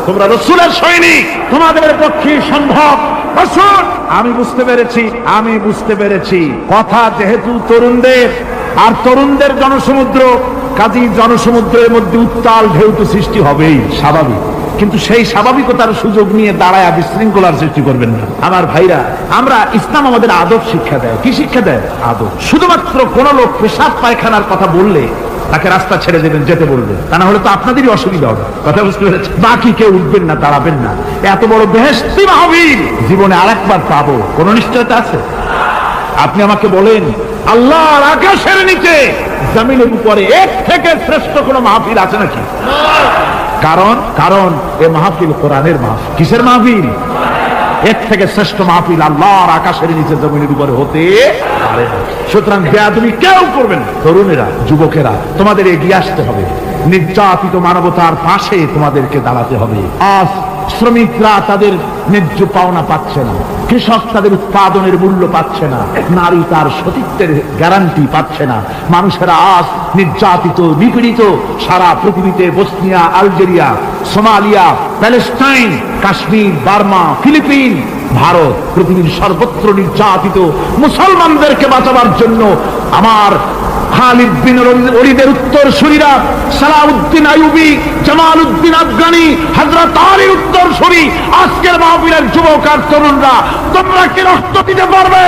তোমরা রসুলের সৈনিক, তোমাদের পক্ষে সম্ভব। রসুল, আমি বুঝতে পেরেছি কথা যেহেতু তরুণদের, আর তরুণদের জনসমুদ্র, কাজী জনসমুদ্রের মধ্যে উত্তাল ঢেউ তো সৃষ্টি হবেই, স্বাভাবিক। কিন্তু সেই স্বাভাবিকতার সুযোগ নিয়ে দাঁড়ায় বিশৃঙ্খলার সৃষ্টি করবেন না। আমার ভাইরা, আমরা ইসলাম আমাদের আদব শিক্ষা দেয়। কি শিক্ষা দেয়? আদব। শুধুমাত্র কোন লোক পেশাব পায়খানার কথা বললে তাকে রাস্তা ছেড়ে দেবেন, যেতে বলবেন, তা না হলে তো আপনাদেরই অসুবিধা হবে। কথা বুঝতে পেরেছেন? বাকি কেউ উঠবেন না, দাঁড়াবেন না। এত বড় বেহেশতি মাহফিল জীবনে আরেকবার পাবো, কোন নিশ্চয়তা আছে? আপনি আমাকে বলেন, আল্লাহর আকাশের নিচে, জমিনের উপরে এর থেকে শ্রেষ্ঠ কোন মাহফিল আছে নাকি? কারণ এ মাহফিল কোরআনের মাহফিল। কিসের মাহফিল? এর থেকে শ্রেষ্ঠ মাহফিল আল্লাহর আকাশের নিচে জমিনের উপরে হতে পারে না। সুতরাং বেয়াদবি কেউ করবেন না। তরুণেরা, যুবকেরা, তোমাদের এগিয়ে আসতে হবে, নির্যাতিত মানবতার পাশে তোমাদেরকে দাঁড়াতে হবে। আজ শ্রমিকরা তাদের ন্যায্য পাওনা পাচ্ছে না, কৃষক তাদের উৎপাদনের মূল্য পাচ্ছে না, নারী তার সতীত্বের গ্যারান্টি পাচ্ছে না। মানুষেরা আজ নির্যাতিত, নিপীড়িত। সারা পৃথিবীতে Bosnia, Algeria, Somalia, Palestine, Kashmir, Burma, Philippines, Bharat, পৃথিবীর সর্বত্র নির্যাতিত মুসলমানদেরকে বাঁচাবার জন্য আমার খালিদ বিন ওলীদের উত্তরসূরিরা, সালাউদ্দিন আইয়ুবী, জামালউদ্দিন আফগানি, হযরত আলীর উত্তরসূরি, আজকের মাহফিলের যুবক আর তরুণরা, তোমরা কি রক্ত দিতে পারবে?